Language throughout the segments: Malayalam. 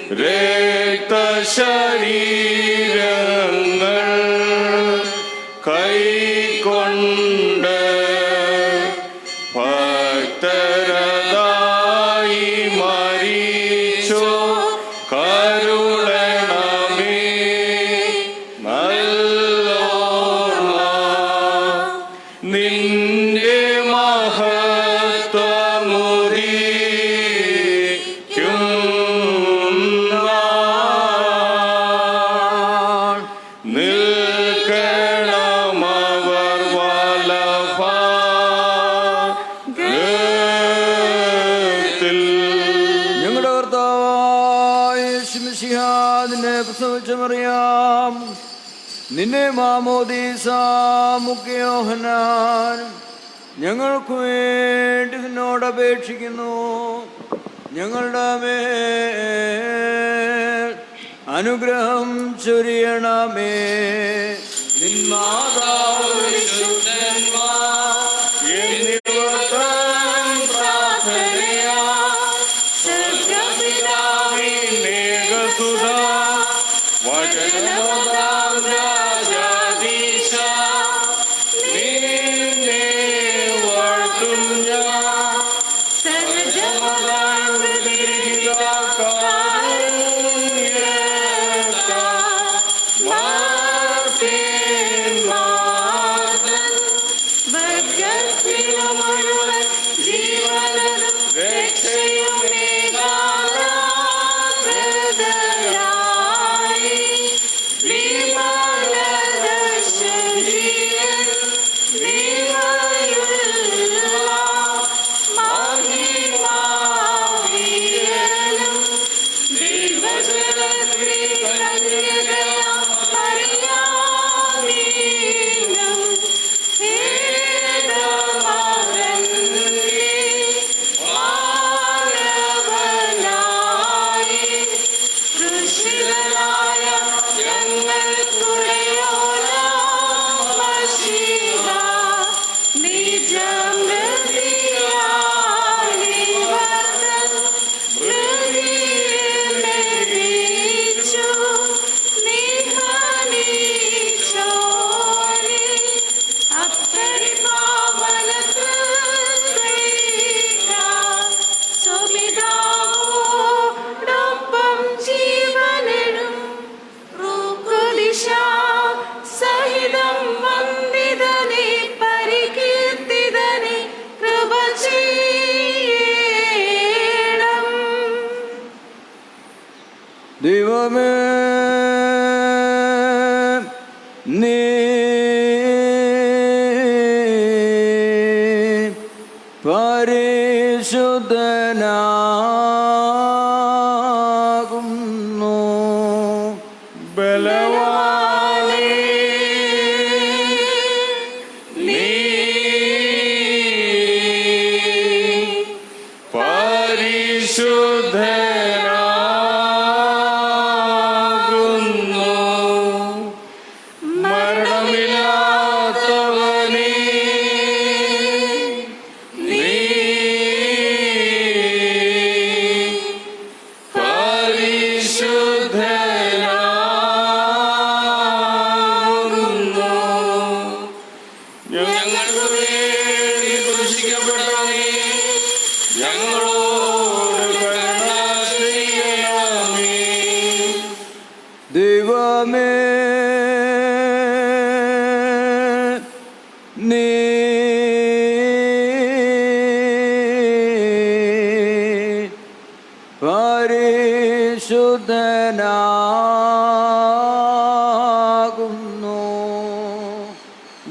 രക്തശരീരങ്ങൾ കൈക്കൊണ്ട് ഭക്തരതായി മരിച്ചോ കരുളണമേ നല്ലോർമ്മ. നിന്റെ മഹത്വമുദീക്കും നാൾ നിൽക്കണമവർ വലഭാഗത്തിൽ. ഞങ്ങളുടെ കർത്താവായ യേശുമിശിഹാ, നിന്നെ പ്രസവിച്ച മറിയാം, നിന്നെ മാമോദീസ മുഖ്യ യോഹന്നാൻ ഞങ്ങൾക്ക് വേണ്ടി നിന്നോട് അപേക്ഷിക്കുന്നു. ഞങ്ങളുടെ മേൽ അനുഗ്രഹം ചൊരിയണമേ. നിന്മാതാവ് വിശുദ്ധന്മാർ എന്നിവർ തൻ പ്രാർത്ഥനയാൽ സ്വർഗ്ഗപിതാവിനേകസുതാ വചനമതാം രാജാധീശ നിന്നെ വാഴ്ത്തും ഞാൻ. സഹജമതാം ദൈവമേ, നീ പരിശുദ്ധനാകുന്നു. ബലവാനേ, നീ പരിശുദ്ധനാകുന്നു. മരണമില്ലാത്തവനേ, നീ പരിശുദ്ധനാകുന്നു. ഞങ്ങൾക്ക് വേണ്ടി ക്രൂശിക്കപ്പെട്ടവനേ, ഞങ്ങളോട് കരുണ ചെയ്യണമേ. ദൈവമേ, നീ പരിശുദ്ധനാകുന്നു.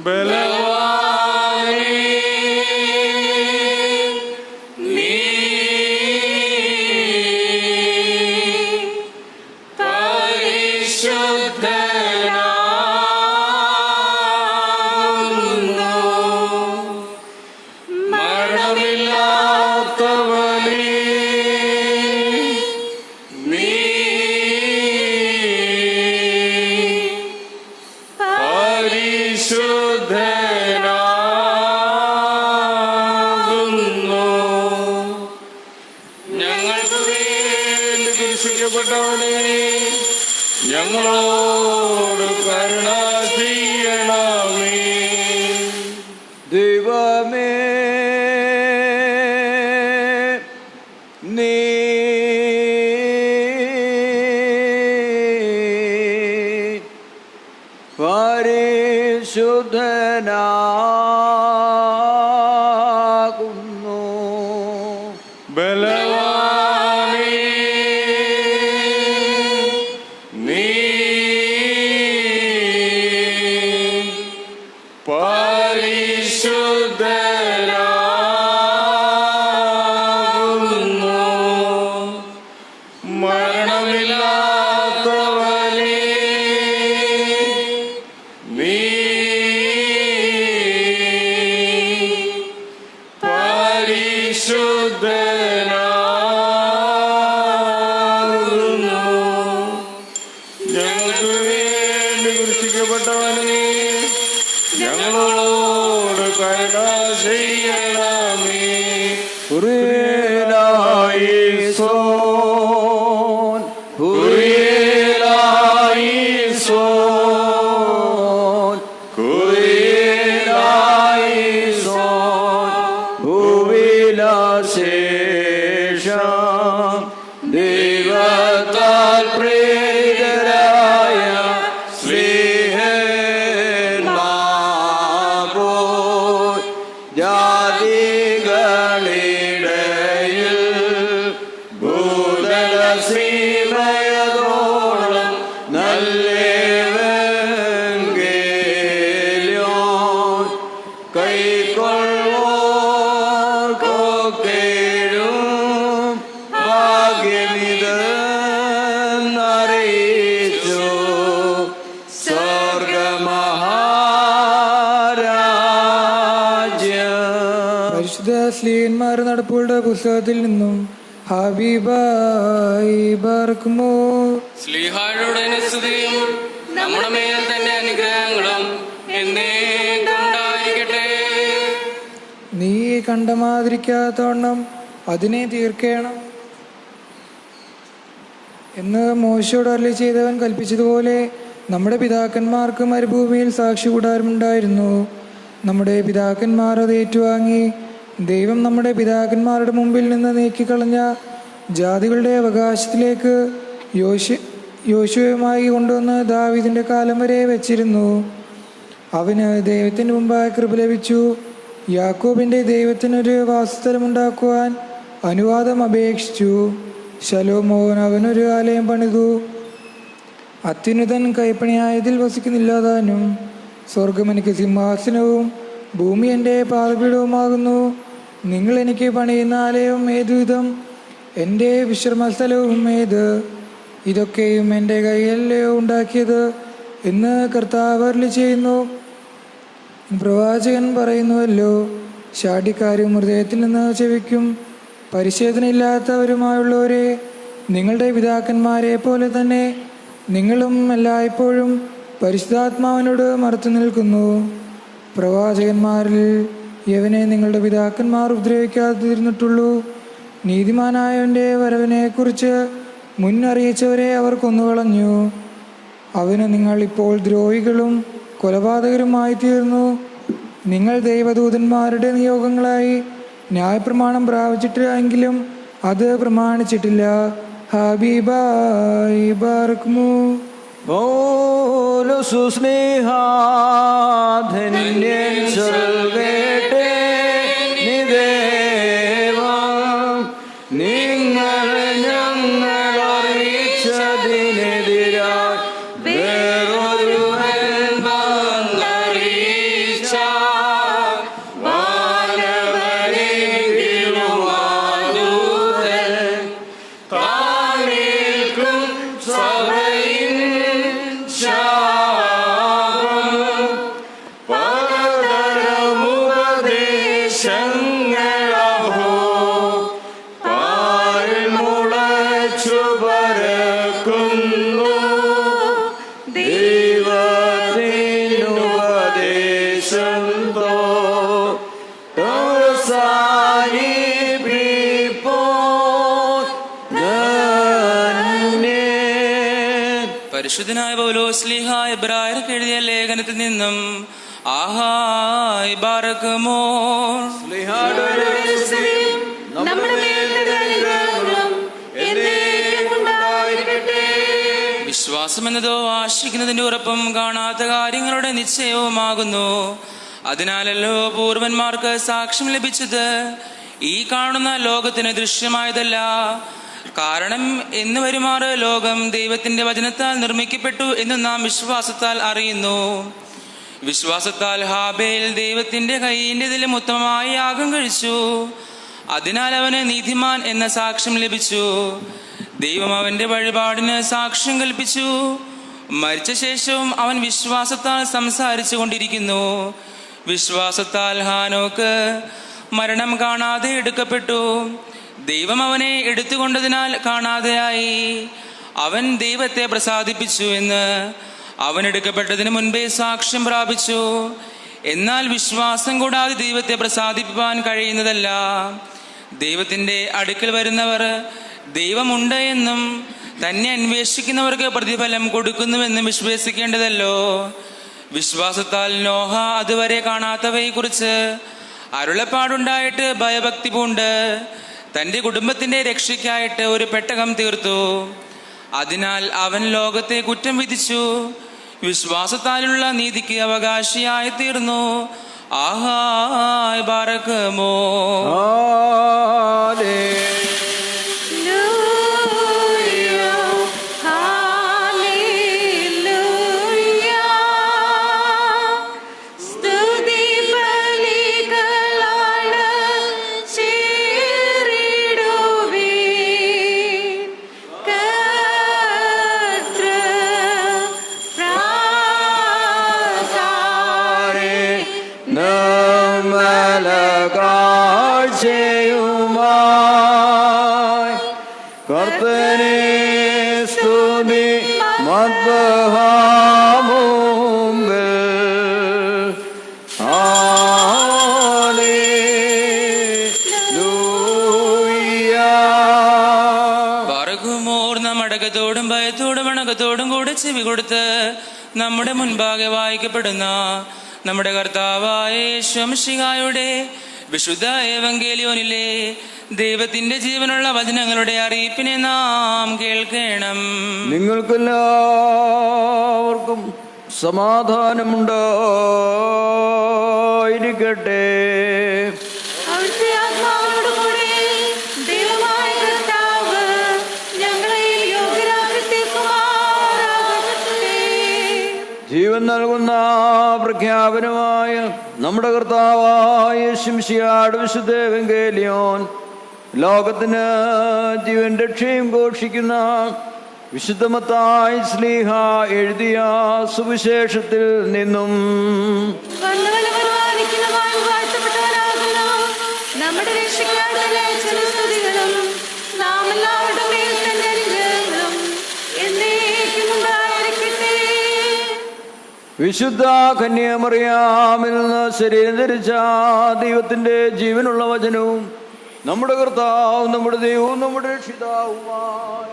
ബലവാനേ, നീ പരിശുദ്ധനാകുന്നു. മരണമില്ലാത്തവനേ, നീ പരിശുദ്ധനാകുന്നു. ഞങ്ങൾക്ക് വേണ്ടി ക്രൂശിക്കപ്പെട്ടവനെ, ഞങ്ങളോട് കരുണ ചെയ്യണമേ. ദൈവമേ, നീ പരിശുദ്ധനാകുന്നു. ബലവാനേ, നീ പരിശുദ്ധനാകുന്നു. മരണമില്ലാത്തവനേ, നീ പരിശുദ്ധനാകുന്നു. ഞങ്ങൾക്ക് വേണ്ടി ക്രൂശിക്കപ്പെട്ടവനേ, ഞങ്ങളോട് കരുണ ചെയ്യണമേ. കുറിയേലായിസോൻ, കുറിയേലായിസോൻ, കുറിയേലായിസോൻ. ഭൂവിലാശേഷം ദൈവത്താൽ പ്രേരിതരായ സ്ലീഹന്മാർ ജാതികളിടയിൽ ഭൂതല സീമയതോളം നല്ലേവെങ്കേലും കൈക്കൊള്ളുവോർക്കൊക്കെയും ഭാഗ്യമിതെന്നറിയിച്ചു സ്വർഗമഹാരാജ്യം. പരിശുദ്ധ സ്ലീഹന്മാർ നടപ്പുകളുടെ പുസ്തകത്തിൽ നിന്നും ഹബീബായി ബാർക്കുമോ. ശ്ലീഹായുടെ സ്തുതിയും നമ്മുടെ മേൽ തന്നെ അനുഗ്രഹങ്ങളും എന്നേക്കും ഉണ്ടായിരിക്കട്ടെ. നീ കണ്ടമാതിരിക്കാത്തവണ്ണം അതിനെ തീർക്കണം എന്ന് മോശയോട് അരുളി ചെയ്തവൻ കൽപ്പിച്ചതുപോലെ നമ്മുടെ പിതാക്കന്മാർക്ക് മരുഭൂമിയിൽ സാക്ഷി കൂടാരമുണ്ടായിരുന്നു. നമ്മുടെ പിതാക്കന്മാർ അത് ഏറ്റുവാങ്ങി. ദൈവം നമ്മുടെ പിതാക്കന്മാരുടെ മുമ്പിൽ നിന്ന് നീക്കിക്കളഞ്ഞ ജാതികളുടെ അവകാശത്തിലേക്ക് യോശുവയുമായി കൊണ്ടുവന്ന് ദാവീദിന്റെ കാലം വരെ വെച്ചിരുന്നു. അവന് ദൈവത്തിന് മുമ്പായി കൃപ ലഭിച്ചു. യാക്കോബിന്റെ ദൈവത്തിനൊരു വാസസ്ഥലമുണ്ടാക്കുവാൻ അനുവാദം അപേക്ഷിച്ചു. ശലോമോൻ അവനൊരു ആലയം പണിതു. അത്യുന്നതൻ കൈപ്പണിയായതിൽ വസിക്കുന്നില്ലാതാനും. സ്വർഗം എനിക്ക് സിംഹാസനവും ഭൂമി എൻ്റെ പാദപീഠവുമാകുന്നു. നിങ്ങൾ എനിക്ക് പണിയുന്ന ആലയം ഏതുവിധം? എൻ്റെ വിശ്രമസ്ഥലവും ഏത്? ഇതൊക്കെയും എൻ്റെ കൈയല്ലയോ ഉണ്ടാക്കിയത് എന്ന് കർത്താവ് അരുളി ചെയ്യുന്നു. പ്രവാചകൻ പറയുന്നുവല്ലോ, ശാഠ്യക്കാരും ഹൃദയത്തിൽ നിന്ന് ചെവിക്കും. പരിശോധനയില്ലാത്തവരുമായുള്ളവരെ, നിങ്ങളുടെ പിതാക്കന്മാരെ പോലെ തന്നെ നിങ്ങളും എല്ലായ്പ്പോഴും പരിശുദ്ധാത്മാവിനോട് മറുത്തു നിൽക്കുന്നു. പ്രവാചകന്മാരിൽ യവനെ നിങ്ങളുടെ പിതാക്കന്മാർ ഉപദ്രവിക്കാതിരുന്നിട്ടുള്ളൂ. നീതിമാനായവൻ്റെ വരവിനെക്കുറിച്ച് മുന്നറിയിച്ചവരെ അവർ കൊന്നുകളഞ്ഞു. അവന് നിങ്ങൾ ഇപ്പോൾ ദ്രോഹികളും കൊലപാതകരുമായി തീർന്നു. നിങ്ങൾ ദൈവദൂതന്മാരുടെ നിയോഗങ്ങളായി ന്യായപ്രമാണം പ്രാപിച്ചിട്ടില്ലെങ്കിലും അത് പ്രമാണിച്ചിട്ടില്ല. ഹബീബായി ബാർക്കുമു. ഓലു സ്നേഹാധന്യൻ ചൊൽകേട്ടേ നിദേവം. നിങ്ങൾ ഞങ്ങൾ അറിയിച്ചതിനെതിരായി വേറൊരുവൻ വന്നറിയിച്ച വാനവനെങ്കിലും ആദൂതൻ താനേൽക്കും സഭയിൻ ശാപം. പലതരമുപദേശങ്ങളഹോ പാരിൽ മുളച്ചു പരക്കുന്നു. ദൈവത്തിനുപദേശം അവസാനിപ്പിപ്പോൾ പരിശുദ്ധനായ പൗലോസ് ശ്ലീഹ എബ്രായർക്ക് എഴുതിയ ലേഖനത്തിൽ നിന്നും ആഹായ് ബാറക്കുമോർ. വിശ്വാസം എന്നതോ ആശിക്കുന്നതിന്റെ ഉറപ്പും കാണാത്ത കാര്യങ്ങളുടെ നിശ്ചയവുമാകുന്നു. അതിനാലല്ലോ പൂർവന്മാർക്ക് സാക്ഷ്യം ലഭിച്ചത്. ഈ കാണുന്ന ലോകത്തിന് ദൃശ്യമായതല്ല. കാരണം എന്ന് വരുമാറ് ലോകം ദൈവത്തിന്റെ വചനത്താൽ നിർമ്മിക്കപ്പെട്ടു എന്ന് നാം വിശ്വാസത്താൽ അറിയുന്നു. വിശ്വാസത്താൽ ഹാബേൽ ദൈവത്തിന്റെ കൈയിൻ്റെതിലും ഉത്തമമായ യാഗം കഴിച്ചു. അതിനാൽ അവന് നീതിമാൻ എന്ന സാക്ഷ്യം ലഭിച്ചു. ദൈവം അവന്റെ വഴിപാടിന് സാക്ഷ്യം കൽപ്പിച്ചു. മരിച്ച ശേഷവും അവൻ വിശ്വാസത്താൽ സംസാരിച്ചു കൊണ്ടിരിക്കുന്നു. വിശ്വാസത്താൽ ഹാനോക്ക് മരണം കാണാതെ എടുക്കപ്പെട്ടു. ദൈവം അവനെ എടുത്തുകൊണ്ടതിനാൽ കാണാതെയായി. അവൻ ദൈവത്തെ പ്രസാദിപ്പിച്ചു എന്ന് അവൻ എടുക്കപ്പെട്ടതിന് മുൻപേ സാക്ഷ്യം പ്രാപിച്ചു. എന്നാൽ വിശ്വാസം കൂടാതെ ദൈവത്തെ പ്രസാദിപ്പിക്കാൻ കഴിയുന്നതല്ല. ദൈവത്തിന്റെ അടുക്കൽ വരുന്നവർ ദൈവമുണ്ട് എന്നും തന്നെ അന്വേഷിക്കുന്നവർക്ക് പ്രതിഫലം കൊടുക്കുന്നുവെന്നും വിശ്വസിക്കേണ്ടതല്ലോ. വിശ്വാസത്താൽ നോഹ അതുവരെ കാണാത്തവയെ കുറിച്ച് അരുളപ്പാടുണ്ടായിട്ട് ഭയഭക്തി പൂണ്ട് തന്റെ കുടുംബത്തിന്റെ രക്ഷയ്ക്കായിട്ട് ഒരു പെട്ടകം തീർത്തു. അതിനാൽ അവൻ ലോകത്തെ കുറ്റം വിധിച്ചു. വിശ്വാസത്താലുള്ള നീതിക്ക് അവകാശിയായി തീർന്നു. ആഹായ് ബാറക്കുമോ. കർത്തനെ സ്തുതി മദ്ബഹാമുമ്പിൽ. ബാറക്കുമോർ. നാം അടക്കത്തോടും ഭയത്തോടും അണക്കത്തോടും കൂടെ ചെവി കൊടുത്ത് നമ്മുടെ മുൻപാകെ വായിക്കപ്പെടുന്ന നമ്മുടെ കർത്താവായ യേശുമിശിഹായുടെ വിശുദ്ധ ഏവങ്കേലിയോനിലെ ദൈവത്തിന്റെ ജീവനുള്ള വചനങ്ങളുടെ അറിയിപ്പിനെ നാം കേൾക്കണം. നിങ്ങൾക്കെല്ലാവർക്കും സമാധാനമുണ്ടായിരിക്കട്ടെ. ജീവൻ നൽകുന്ന പ്രഖ്യാപനമായ നമ്മുടെ കർത്താവായ യേശുമിശിഹായുടെ വിശുദ്ധ ഏവങ്കേലിയോൻ ലോകത്തിന് ജീവൻ രക്ഷയും ഘോഷിക്കുന്ന വിശുദ്ധ മത്തായി ശ്ലീഹ എഴുതിയ സുവിശേഷത്തിൽ നിന്നും വിശുദ്ധ കന്യാമറിയാമിൽ നിന്ന് ശരീരം ധരിച്ച ദൈവത്തിന്റെ ജീവനുള്ള വചനവും നമ്മുടെ കർത്താവും നമ്മുടെ ദൈവവും നമ്മുടെ രക്ഷിതാവുമായ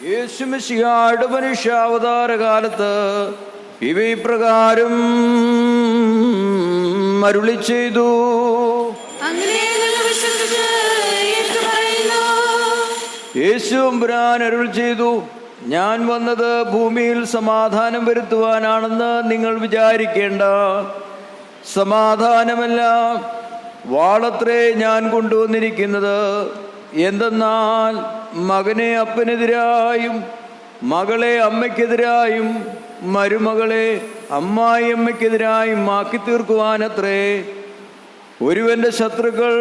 യേശുമിശിഹായുടെ മനുഷ്യാവതാര കാലത്ത് ഇവ ഇപ്രകാരം അരുളി ചെയ്തു. യേശുമ്പുരാൻ അരുൾ ചെയ്തു, ഞാൻ വന്നത് ഭൂമിയിൽ സമാധാനം വരുത്തുവാനാണെന്ന് നിങ്ങൾ വിചാരിക്കേണ്ട. സമാധാനമല്ല, വാളത്രേ ഞാൻ കൊണ്ടുവന്നിരിക്കുന്നത്. എന്തെന്നാൽ മകനെ അപ്പനെതിരായും മകളെ അമ്മയ്ക്കെതിരായും മരുമകളെ അമ്മായിയമ്മയ്ക്കെതിരായും ആക്കി തീർക്കുവാനത്രേ. ഒരുവന്റെ ശത്രുക്കൾ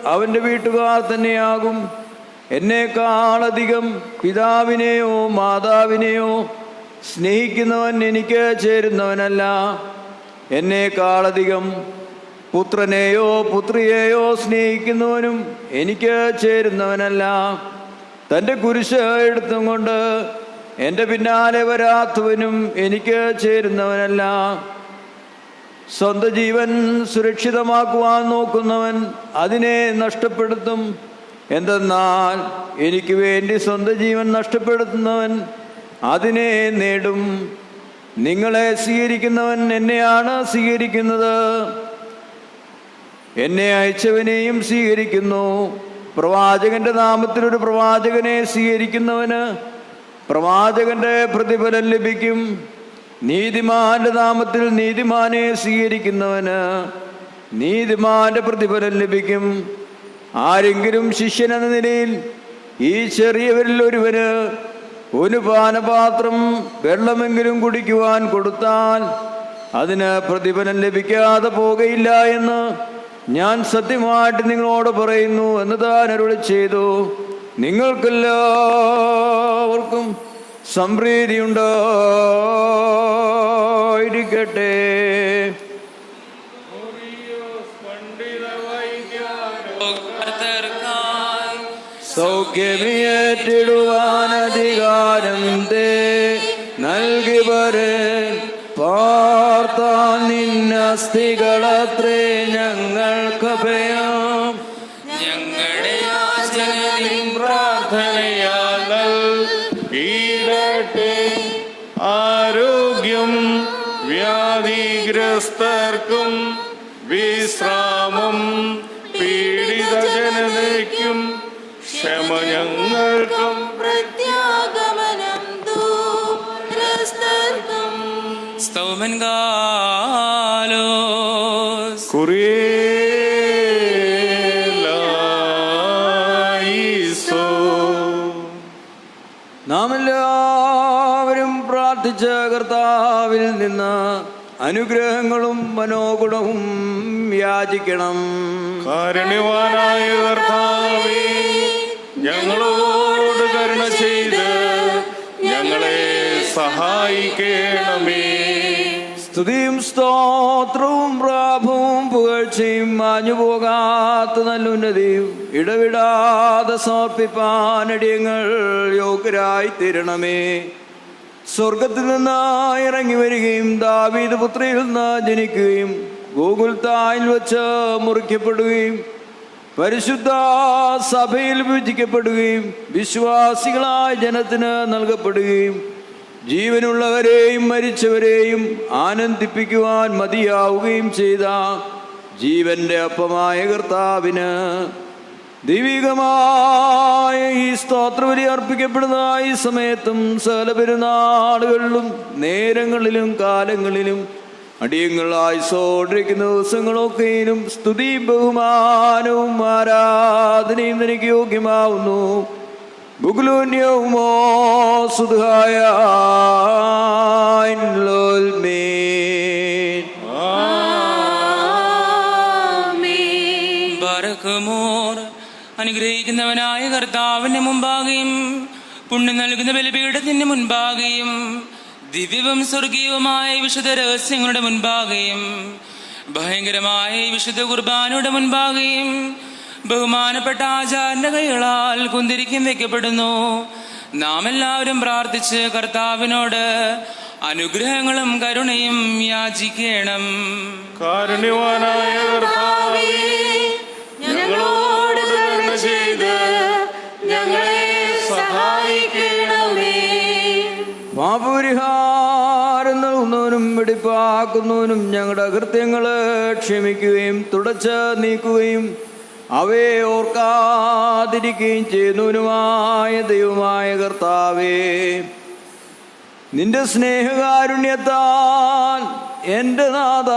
അവന്റെ വീട്ടുകാർ തന്നെയാകും. എന്നെക്കാളധികം പിതാവിനെയോ മാതാവിനെയോ സ്നേഹിക്കുന്നവൻ എനിക്ക് ചേരുന്നവനല്ല. എന്നെക്കാളധികം പുത്രനെയോ പുത്രിയെയോ സ്നേഹിക്കുന്നവനും എനിക്ക് ചേരുന്നവനല്ല. തൻ്റെ കുരിശ് എടുത്തും കൊണ്ട് എൻ്റെ പിന്നാലെ വരാത്തവനും എനിക്ക് ചേരുന്നവനല്ല. സ്വന്തം ജീവൻ സുരക്ഷിതമാക്കുവാൻ നോക്കുന്നവൻ അതിനെ നഷ്ടപ്പെടുത്തും. എന്തെന്നാൽ എനിക്ക് വേണ്ടി സ്വന്തം ജീവൻ നഷ്ടപ്പെടുത്തുന്നവൻ അതിനെ നേടും. നിങ്ങളെ സ്വീകരിക്കുന്നവൻ എന്നെയാണ് സ്വീകരിക്കുന്നത്, എന്നെ അയച്ചവനെയും സ്വീകരിക്കുന്നു. പ്രവാചകന്റെ നാമത്തിൽ ഒരു പ്രവാചകനെ സ്വീകരിക്കുന്നവന് പ്രവാചകന്റെ പ്രതിഫലം ലഭിക്കും. നീതിമാന്റെ നാമത്തിൽ നീതിമാനെ സ്വീകരിക്കുന്നവന് നീതിമാന്റെ പ്രതിഫലം ലഭിക്കും. ആരെങ്കിലും ശിഷ്യൻ എന്ന നിലയിൽ ഈ ചെറിയവരിൽ ഒരുവന് ഒരു പാനപാത്രം വെള്ളമെങ്കിലും കുടിക്കുവാൻ കൊടുത്താൽ അതിന് പ്രതിഫലം ലഭിക്കാതെ പോകുകയില്ല എന്ന് ഞാൻ സത്യമായിട്ട് നിങ്ങളോട് പറയുന്നു എന്ന് താൻ അരുളി ചെയ്തു. നിങ്ങൾക്കെല്ലാവർക്കും സംപ്രീതി ഉണ്ടായിരിക്കട്ടെ. സൗഖ്യമേറ്റിടുവാൻ അധികാരം തേ നൽകി വരൻ പാർത്താൻ നിന്നസ്ഥികളത്രേ ഞങ്ങൾക്ക് ഭയം. ഞങ്ങളുടെ യാചനയും പ്രാർത്ഥനയാൽ ഈടട്ടെ. ആരോഗ്യം വ്യാധിഗ്രസ്തർക്കും വിശ്രാമം പീഡിത ജനതയ്ക്കും ക്ഷമ ഞങ്ങൾക്കും പ്രത്യാഗമനം ദൂരസ്ഥർക്കും സ്തോമൻ ഗാലോസ്. നാം എല്ലാവരും പ്രാർത്ഥിച്ച കർത്താവിൽ നിന്ന് അനുഗ്രഹങ്ങളും മനോഗുണവും യാചിക്കണം. കാരുണ്യവാനായ കർത്താവേ, ഞങ്ങളോട് കരുണ ചെയ്ത് ഞങ്ങളെ സഹായിക്കണമേ. സ്തുതിയും സ്തോത്രവും പ്രാഭവും പുകഴ്ചയും മാഞ്ഞു പോകാത്ത നല്ലുന്നതിയും ഇടവിടാതെ സമർപ്പിപ്പാനടിയങ്ങൾ യോഗ്യരായി തീരണമേ. സ്വർഗത്തിൽ നിന്ന് ഇറങ്ങി വരികയും ദാവീദ് പുത്രിയിൽ നിന്ന് ജനിക്കുകയും ഗോകുൽത്തായിൽ വച്ച് മുറിക്കപ്പെടുകയും പരിശുദ്ധ സഭയിൽ വിഭജിക്കപ്പെടുകയും വിശ്വാസികളായ ജനത്തിന് നൽകപ്പെടുകയും ജീവനുള്ളവരെയും മരിച്ചവരെയും ആനന്ദിപ്പിക്കുവാൻ മതിയാവുകയും ചെയ്ത ജീവന്റെ അപ്പമായ കർത്താവിന് ദൈവികമായ ഈ സ്തോത്രബലി അർപ്പിക്കപ്പെടുന്ന ഈ സമയത്തും സകല പെരുന്നാളുകളിലും നേരങ്ങളിലും കാലങ്ങളിലും അടിയങ്ങൾ ആയുസ്സോടിരിക്കുന്ന ദിവസങ്ങളൊക്കെയും സ്തുതിയും ബഹുമാനവും ആരാധനയും എനിക്ക് യോഗ്യമാവുന്നു. ബുഗ്ലോന്യവുമോ സുധായ ബറഖ്മോർ. അനുഗ്രഹിക്കുന്നവനായ കർത്താവിന്റെ മുമ്പാകെയും പുണ്യം നൽകുന്ന ബലിപീഠത്തിന്റെ മുൻപാകെയും ദിവ്യവും സ്വർഗീയവുമായ വിശുദ്ധ രഹസ്യങ്ങളുടെ മുൻപാകെയും ഭയങ്കരമായ വിശുദ്ധ കുർബാനയുടെ മുൻപാകെയും ബഹുമാനപ്പെട്ട ആചാര്യന്റെ കൈകളാൽ കുന്തിരിക്കം വയ്ക്കപ്പെടുന്നു. നാം എല്ലാവരും പ്രാർത്ഥിച്ച് കർത്താവിനോട് അനുഗ്രഹങ്ങളും കരുണയും യാചിക്കണം. കാരുണ്യവാനായ കർത്താവേ, ഞങ്ങളോട് കരുണ ചെയ്ത് ഞങ്ങളെ സഹായിക്കണമേ. പാപപരിഹാരം നൽകുന്നവനും വെടിപ്പാക്കുന്നവനും ഞങ്ങളുടെ കൃത്യങ്ങളെ ക്ഷമിക്കുകയും തുടച്ച് നീക്കുകയും അവയെ ഓർക്കാതിരിക്കുകയും ചെയ്യുന്നവനുമായ ദൈവമായ കർത്താവേ, നിന്റെ സ്നേഹകാരുണ്യത്താൽ എൻ്റെ നാഥ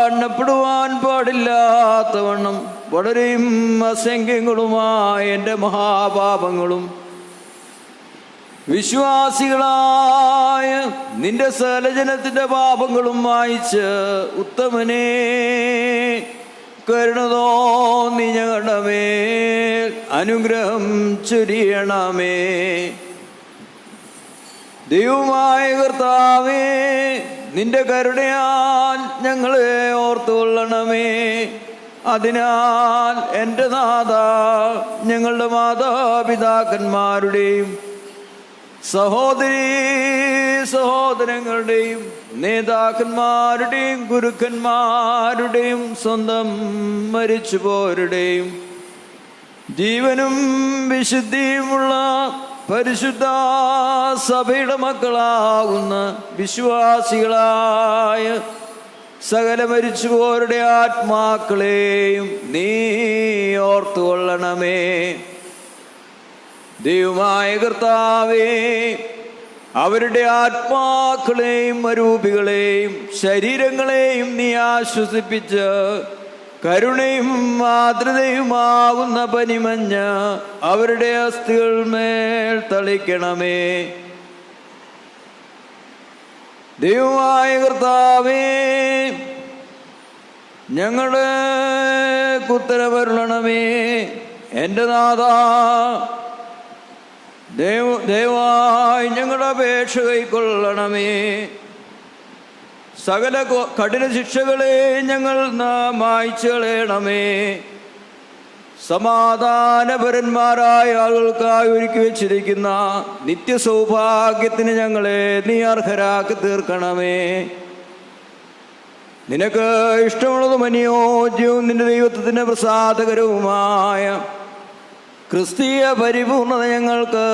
എണ്ണപ്പെടുവാൻ പാടില്ലാത്തവണ്ണം വളരെയും അസംഖ്യങ്ങളുമായ എൻ്റെ മഹാപാപങ്ങളും വിശ്വാസികളായ നിന്റെ സകലജനത്തിന്റെ പാപങ്ങളും മായിച്ച് ഉത്തമനേ കരുണ തോന്നി ഞങ്ങളുടെ മേൽ അനുഗ്രഹം ചൊരിയണമേ. ദൈവമായ കർത്താവേ, നിന്റെ കരുണയാൽ ഞങ്ങളെ ഓർത്തുകൊള്ളണമേ. അതിനാൽ എൻ്റെ നാഥ, ഞങ്ങളുടെ മാതാപിതാക്കന്മാരുടെയും സഹോദരീ സഹോദരങ്ങളുടെയും നേതാക്കന്മാരുടെയും ഗുരുക്കന്മാരുടെയും സ്വന്തം മരിച്ചുപോരുടെയും ജീവനും വിശുദ്ധിയുമുള്ള പരിശുദ്ധ സഭയുടെ മക്കളാകുന്ന വിശ്വാസികളായ സകല മരിച്ചുപോരുടെ ആത്മാക്കളെയും നീ ഓർത്തുകൊള്ളണമേ. ദൈവമായ കർത്താവേ, അവരുടെ ആത്മാക്കളെയും അരൂപികളെയും ശരീരങ്ങളെയും നീ ആശ്വസിപ്പിച്ച് കരുണയും മാതൃതയുമാകുന്ന പനിമഞ്ഞ് അവരുടെ അസ്ഥികൾ മേൽ തളിക്കണമേ. ദൈവമായ കർത്താവേ, ഞങ്ങളുടെ ഉത്തരമരുളണമേ. എൻ്റെ നാഥാ, ദയവായി ഞങ്ങളുടെ അപേക്ഷ കൈക്കൊള്ളണമേ. സകല കഠിന ശിക്ഷകളെ ഞങ്ങൾ മായ്ച്ചു കളയണമേ. സമാധാനപരന്മാരായ ആളുകൾക്കായി ഒരുക്കി വെച്ചിരിക്കുന്ന നിത്യസൗഭാഗ്യത്തിന് ഞങ്ങളെ നീ അർഹരാക്കി തീർക്കണമേ. നിനക്ക് ഇഷ്ടമുള്ളതും അനുയോജ്യവും നിന്റെ ദൈവത്വത്തിന് പ്രസാദകരവുമായ ക്രിസ്തീയ പരിപൂർണത ഞങ്ങൾക്ക്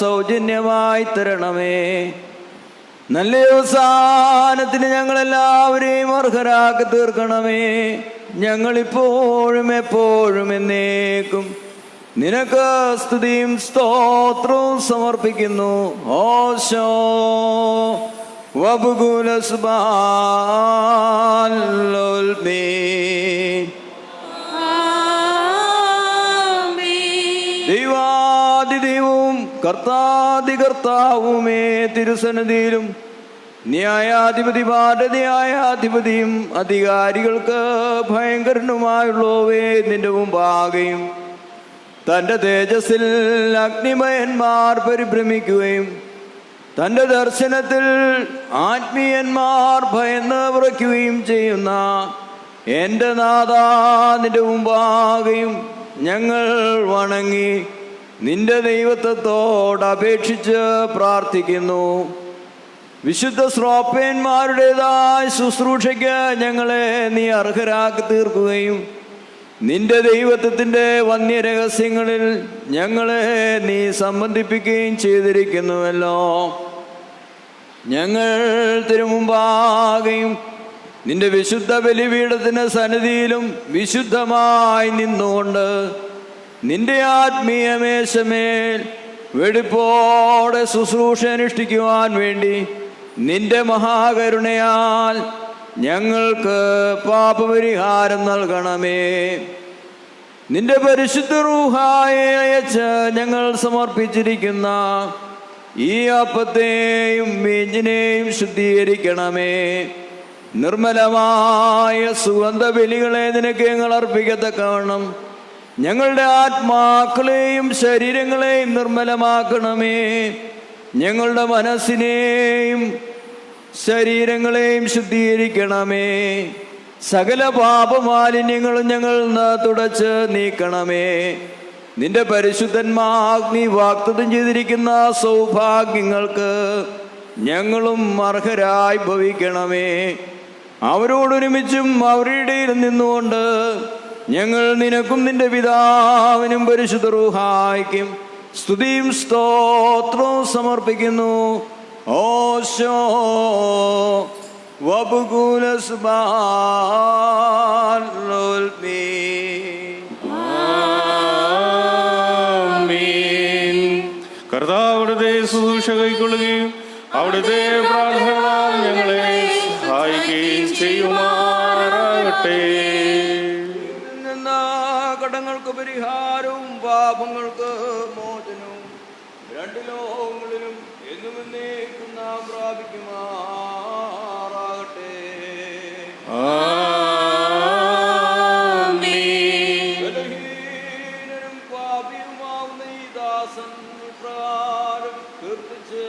സൗജന്യമായി തരണമേ. നല്ല അവസാനത്തിന് ഞങ്ങളെല്ലാവരെയും അർഹരാക്കി തീർക്കണമേ. ഞങ്ങളിപ്പോഴും എപ്പോഴും എന്നേക്കും നിനക്ക് സ്തുതിയും സ്തോത്രവും സമർപ്പിക്കുന്നു. ഓശോ ദൈവാദിദൈവവും കർത്താദികർത്താവുമേ, തിരുസന്നിധിയിലും ന്യായാധിപതിമാരുടെ ന്യായാധിപതിയും അധികാരികൾക്ക് ഭയങ്കരനുമായുള്ളവേ, നിന്റെ മുമ്പാകെയും തൻ്റെ തേജസ്സിൽ അഗ്നിമയന്മാർ പരിഭ്രമിക്കുകയും തൻ്റെ ദർശനത്തിൽ ആത്മീയന്മാർ ഭയന്ന് വിറയ്ക്കുകയും ചെയ്യുന്ന എൻ്റെ നാഥാ, നിന്റെ മുമ്പാകെയും ഞങ്ങൾ വണങ്ങി നിന്റെ ദൈവത്വത്തോട് അപേക്ഷിച്ച് പ്രാർത്ഥിക്കുന്നു. വിശുദ്ധ ശ്രോപ്പന്മാരുടേതായ ശുശ്രൂഷയ്ക്ക് ഞങ്ങളെ നീ അർഹരാക്കി തീർക്കുകയും നിന്റെ ദൈവത്വത്തിൻ്റെ വന്യരഹസ്യങ്ങളിൽ ഞങ്ങളെ നീ സംബന്ധിപ്പിക്കുകയും ചെയ്തിരിക്കുന്നുവല്ലോ. ഞങ്ങൾ തിരുമുമ്പാകെയും നിന്റെ വിശുദ്ധ ബലിപീഠത്തിന് സന്നിധിയിലും വിശുദ്ധമായി നിന്നുകൊണ്ട് നിന്റെ ആത്മീയ മേശമേൽ വെടിപ്പോടെ ശുശ്രൂഷ അനുഷ്ഠിക്കുവാൻ വേണ്ടി നിന്റെ മഹാകരുണയാൽ ഞങ്ങൾക്ക് പാപപരിഹാരം നൽകണമേ. നിന്റെ പരിശുദ്ധ റൂഹായെ അയച്ച് ഞങ്ങൾ സമർപ്പിച്ചിരിക്കുന്ന ഈ അപ്പത്തെയും വീഞ്ഞിനെയും ശുദ്ധീകരിക്കണമേ. നിർമ്മലമായ സുഗന്ധ ബലികളെ നിനക്ക് ഞങ്ങൾ അർപ്പിക്കത്തക്കവണ്ണം ഞങ്ങളുടെ ആത്മാക്കളെയും ശരീരങ്ങളെയും നിർമ്മലമാക്കണമേ. ഞങ്ങളുടെ മനസ്സിനെയും ശരീരങ്ങളെയും ശുദ്ധീകരിക്കണമേ. സകല പാപമാലിന്യങ്ങളും ഞങ്ങൾ തുടച്ച് നീക്കണമേ. നിന്റെ പരിശുദ്ധന്മാഗ്നി വാഗ്ദത്തം ചെയ്തിരിക്കുന്ന സൗഭാഗ്യങ്ങൾക്ക് ഞങ്ങളും അർഹരായി ഭവിക്കണമേ. അവരോടൊരുമിച്ചും അവരുടെ ഇടയിൽ നിന്നുകൊണ്ട് ഞങ്ങൾ നിനക്കും നിന്റെ പിതാവിനും പരിശുദ്ധ റൂഹായ്ക്കും സ്തുതിയും സ്തോത്രവും സമർപ്പിക്കുന്നു. ഓശോ കർത്താവിടുത്തെ ശുശ്രൂഷ കൈക്കൊള്ളുകയും അവിടുത്തെ പ്രാർത്ഥനകളാൽ ഞങ്ങളെ സഹായിക്കുകയും ചെയ്യുമാറാകട്ടെ. കടങ്ങൾക്ക് പരിഹാരവും പാപങ്ങൾക്ക് മോചനവും രണ്ട് ലോകങ്ങളിലും എന്നും എന്നേക്കും നാം പ്രാപിക്കുമാറാകട്ടെ. ബലഹീനരും പാപിയുമാവുന്ന ഈ ദാസൻ ഇപ്രകാരം കീർത്തിച്ച്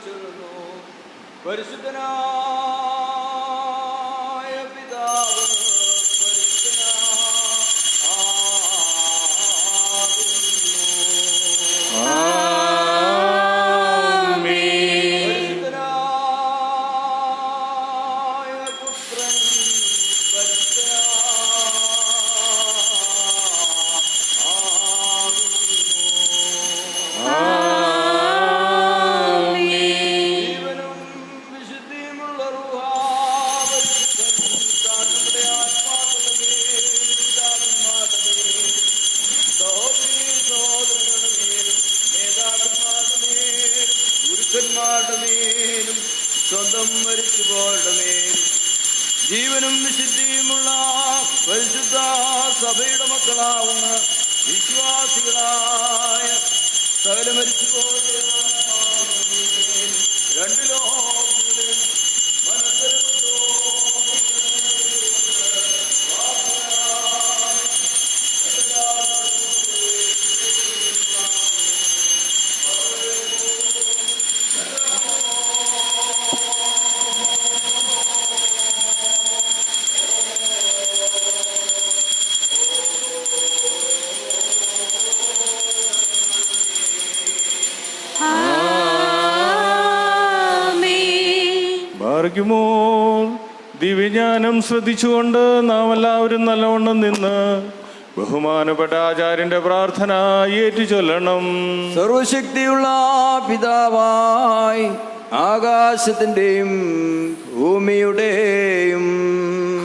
ചൊല്ലുന്നു. പരിശുദ്ധനായ പിതാവ് ആമേൻ. സ്വന്തം മരിച്ചുപോരുടെ മേൽ ജീവനും വിശുദ്ധിയുമുള്ള പരിശുദ്ധ സഭയുടെ മക്കളാവുന്ന വിശ്വാസികളായ സകല മരിച്ചുപോയ രണ്ട് ലോകങ്ങളിലും ബാർക്കുമോർ ദിവ്യജ്ഞാനം ശ്രദ്ധിച്ചുകൊണ്ട് നാം എല്ലാവരും നല്ലവണ്ണം നിന്ന് ബഹുമാനപ്പെട്ട ആചാര്യന്റെ പ്രാർത്ഥന ഏറ്റു ചൊല്ലണം. സർവശക്തിയുള്ള പിതാവായി ആകാശത്തിന്റെയും ഭൂമിയുടെയും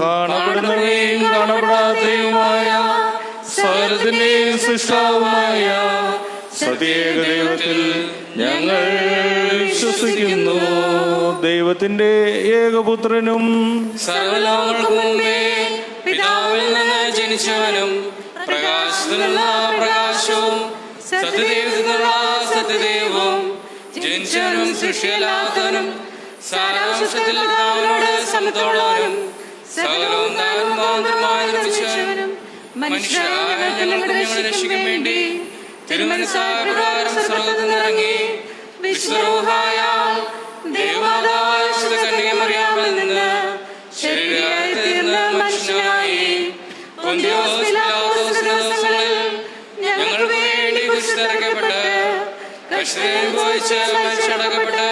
കാണപ്പെടുന്നവയും കാണപ്പെടാത്തയുമായ സകലത്തിന്റെയും സൃഷ്ടാവുമായ സത്യേക ദൈവത്തിൽ ഞങ്ങൾ വിശ്വസിക്കുന്നു. ദൈവത്തിന്റെ ഏകപുത്രനും സർവ്വലോകങ്ങൾക്കും മുമ്പേ പിതാവിൽ നിന്ന് ജനിച്ചവനും പ്രകാശത്തിൽ നിന്ന് പ്രകാശവും സത്യദൈവത്തിൽ നിന്നുള്ള സത്യദൈവവും ജനിച്ചവനും സൃഷ്ടിയല്ലാത്തവനും സാരാംശത്തിൽ പിതാവിനോട് സമത്തോളവനും സകലവും താൻ മുഖാന്തരമായി നിർമ്മിച്ചവനും മനുഷ്യരായ ഞങ്ങളുടെ രക്ഷയ്ക്കും വേണ്ടി തിരുമനസ്സായ പ്രകാരം സ്വർഗ്ഗത്തിൽ നിന്നിറങ്ങി വിശ്വരൂഹായ ദേവമാതാവായ കന്യകമറിയാമിൽ നിന്ന് ശരീരയായി തീർന്ന മനുഷ്യനായി പൊന്തിയോസ് പീലാത്തോസ് ദിവസങ്ങളിൽ ഞങ്ങൾക്ക് വേണ്ടി കുരിശിലറക്കപ്പെട്ട് കഷ്ടം അനുഭവിച്ച് മരിച്ചടക്കപ്പെട്ട്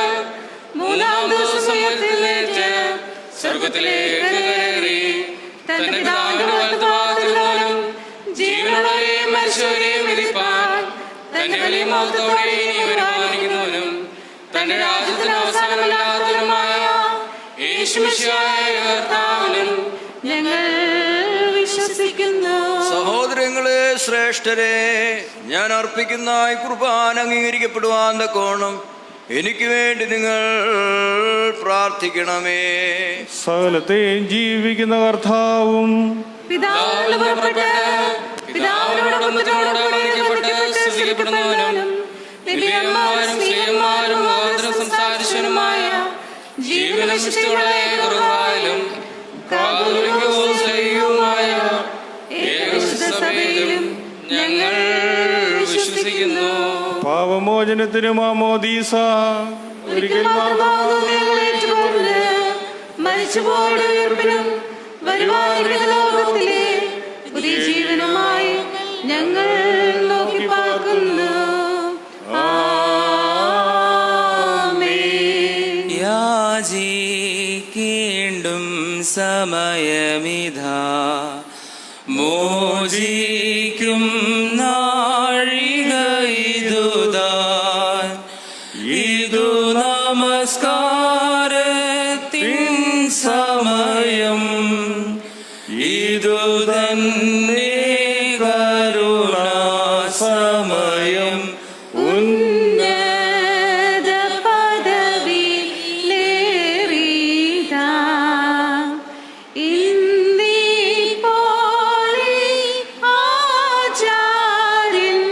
മൂന്നാം ദിവസം ഉയർത്തെഴുന്നേറ്റ് സ്വർഗ്ഗത്തിലേക്ക് കയറി തന്റെ പിതാവിന്റെ വലത്തുഭാഗത്തിരുന്നവനും ജീവനുള്ളവരെയും മരിച്ചവരെയും വിധിപ്പാൻ തന്റെ വലിയ മഹത്വത്തോടെ ഇനി വരുമാനിക്കുന്നവനും തന്റെ രാജ്യത്തിന് അവസാനമില്ലാത്തവനുമായ യേശുമിശിഹായ കർത്താവിലും ഞങ്ങൾ വിശ്വസിക്കുന്നു. സഹോദരങ്ങളെ ശ്രേഷ്ഠരെ, ഞാൻ അർപ്പിക്കുന്ന ഈ കുർബാന അംഗീകരിക്കപ്പെടുവാൻ തക്കോണം എനിക്ക് വേണ്ടി നിങ്ങൾ പ്രാർത്ഥിക്കണമേ. സകലത്തെയും ജീവിക്കുന്ന കർത്താവും പിതാവിനോട് പുറപ്പെട്ട് പിതാവിനോടും പുത്രനോടും വന്ദിക്കപ്പെട്ട് സ്തുതിക്കപ്പെടുന്നവനും ദിവ്യന്മാരും സ്ത്രീയന്മാരും മുഖാന്തരം സംസാരിച്ചവനുമായ ജീവനശിഷ്ടിയുള്ള ഏകറുവായാലും കാതോലികവും സ്ലൈകവുമായ ഏകസഭയിലും ഞങ്ങൾ വിശ്വസിക്കുന്നു. പാപമോചനത്തിന് മാമോദീസ ഒരിക്കൽ മരിച്ചുപോയുടെ ഉയർപ്പിനും വരുവാനിരിക്കുന്ന ലോകത്തിലെ പുതിയ ജീവനുമായി ഞങ്ങൾ നോക്കി പാർക്കുന്നു. യാചിക്കേണ്ടും സമയമിതാ മോചിക്കും നാഴിക ഇതുതാൻ ഇതു നമസ്കാരത്തിൻ സമയം ഇതു തന്നെ കരുണാ സമയം ഉന്നത പദവിയിലേറിതാ ഇന്നിപ്പോളി ആചാര്യൻ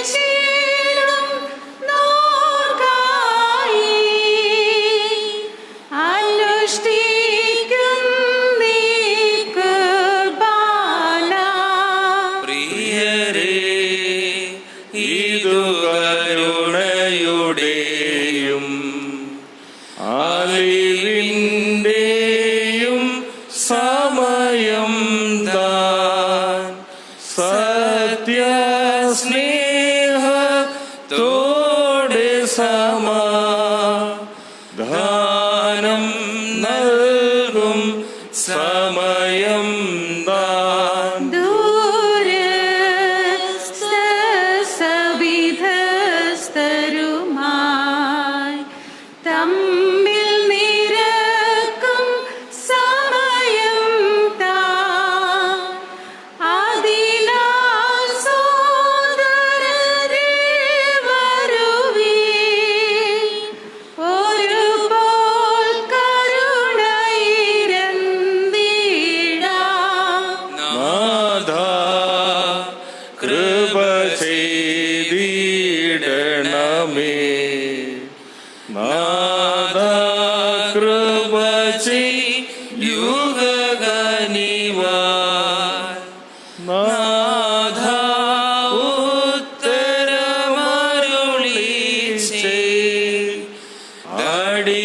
അനുഭവിച്ചിടും നോർക്കായി അനുഷ്ഠിക്കും നീ കുർബാന. പ്രിയരേ ഇതു കരുണയുടെയും അറിവിന്റെയും സമയം താൻ സത്യസ്നേഹത്തോടെ സമാധാനം നൽകും സമയം താൻ ദൂരസ്ഥവിധസ്ഥരുമായി തമ്മിൽ നിരക്കും സമയം താൻ അതിനാൽ സോദരരെ ചെയ്തിടണമേ. നാഥ കൃപ ചെയ്യുകനിവാൻ. നാഥ ഉത്തരമരുളി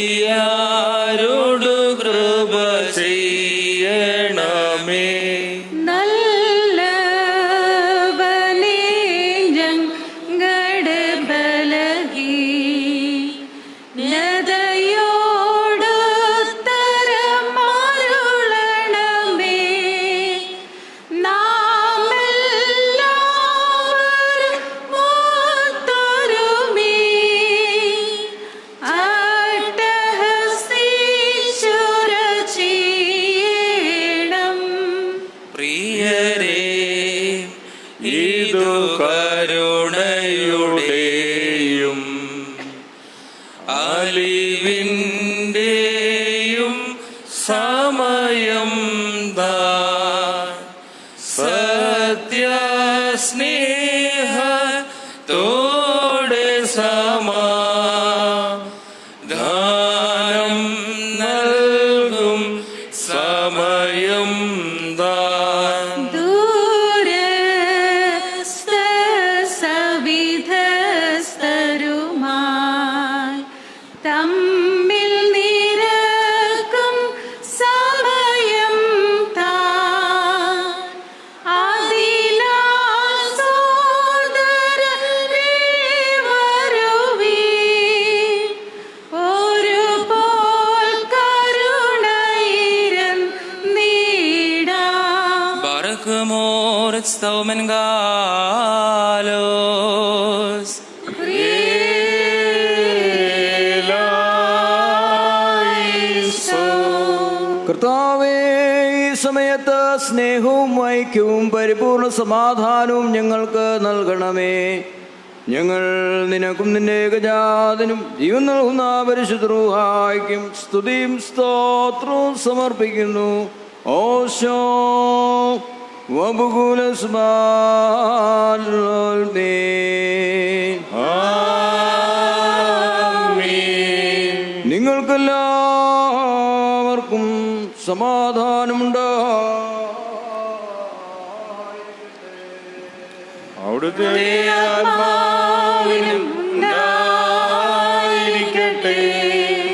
ചെയ്യാരോടു കൃപ ചെയ്യണമേ. നല്ലവനേ ഞങ്ങളുടെ ബലഹീനതയോടുത്തരമരുളണമേ. നാമെല്ലാവരും ഒത്തൊരുമി അട്ടഹസിച്ചുര ചെയ്യണം. പ്രിയരേ, ഇതു കരുണയുടെയും അലിവിന്റെയും സമയം താൻ. സത്യസ്നേഹത്തോടെ സമാധാനം നൽകും സമയം താൻ. ദൂരസ്ഥ സവിധസ്ഥരുമായി തമ്മിൽ നിരക്കും സമയം താൻ. അതിനാൽ സോദരരേ വരുവിൻ, ഒരുപോൽ കരുണയിരുന്നിടാം. Barakmor Stomen Galos. കർത്താവേ, ഈ സമയത്ത് സ്നേഹവും ഐക്യവും പരിപൂർണ സമാധാനവും ഞങ്ങൾക്ക് നൽകണമേ. ഞങ്ങൾ നിനക്കും നിന്റെ ഏകജാതനും ജീവൻ നൽകുന്ന പരിശുദ്ധ റൂഹായ്ക്കും സ്തുതിയും സ്തോത്രവും സമർപ്പിക്കുന്നു. ഓശോ വബുകുലസ്മാൽമേ. നിങ്ങൾക്കെല്ലാവർക്കും സമാധാനമുണ്ട്. അവിടുത്തെ ആത്മാവിനും ഉണ്ടായിരിക്കട്ടെ.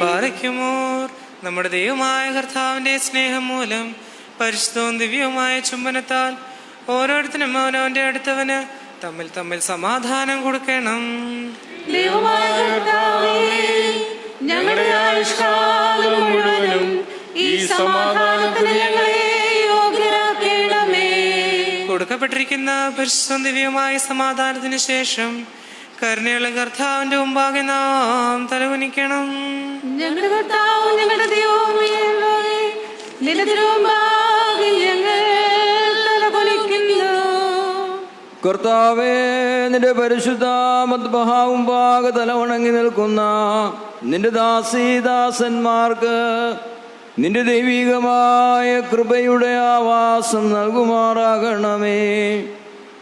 ബാരക്കുമോർ നമ്മുടെ ദൈവമായ കർത്താവിന്റെ സ്നേഹം മൂലം പരിശുദ്ധവും ദിവ്യവുമായ ചുംബനത്താൽ ഓരോരുത്തരും അവനവന്റെ അടുത്തവന് തമ്മിൽ തമ്മിൽ സമാധാനം കൊടുക്കണം. ദൈവമായ കർത്താവേ, ഞങ്ങളുടെ ആയുഷ്കാലം മുഴുവനും ഈ സമാധാനത്തിന് ഞങ്ങളെ യോഗ്യരാക്കണമേ. കൊടുക്കപ്പെട്ടിരിക്കുന്ന പരിശുദ്ധവും ദിവ്യവുമായ സമാധാനത്തിന് ശേഷം കരുണയുള്ള കർത്താവിന്റെ മുമ്പാകെ നാം തലകുനിക്കണം. ഞങ്ങളുടെ കർത്താവും ഞങ്ങളുടെ ദൈവവുമേ, നിന്റെ തിരുമുമ്പാകെ ഞങ്ങൾ തലകുനിക്കുന്നു. കർത്താവേ, നിന്റെ പരിശുദ്ധ മദ്ബഹാവുമ്പാകെ തലവണങ്ങി നിൽക്കുന്ന നിന്റെ ദാസീദാസന്മാർക്ക് നിന്റെ ദൈവികമായ കൃപയുടെ ആവാസം നൽകുമാറാകണമേ.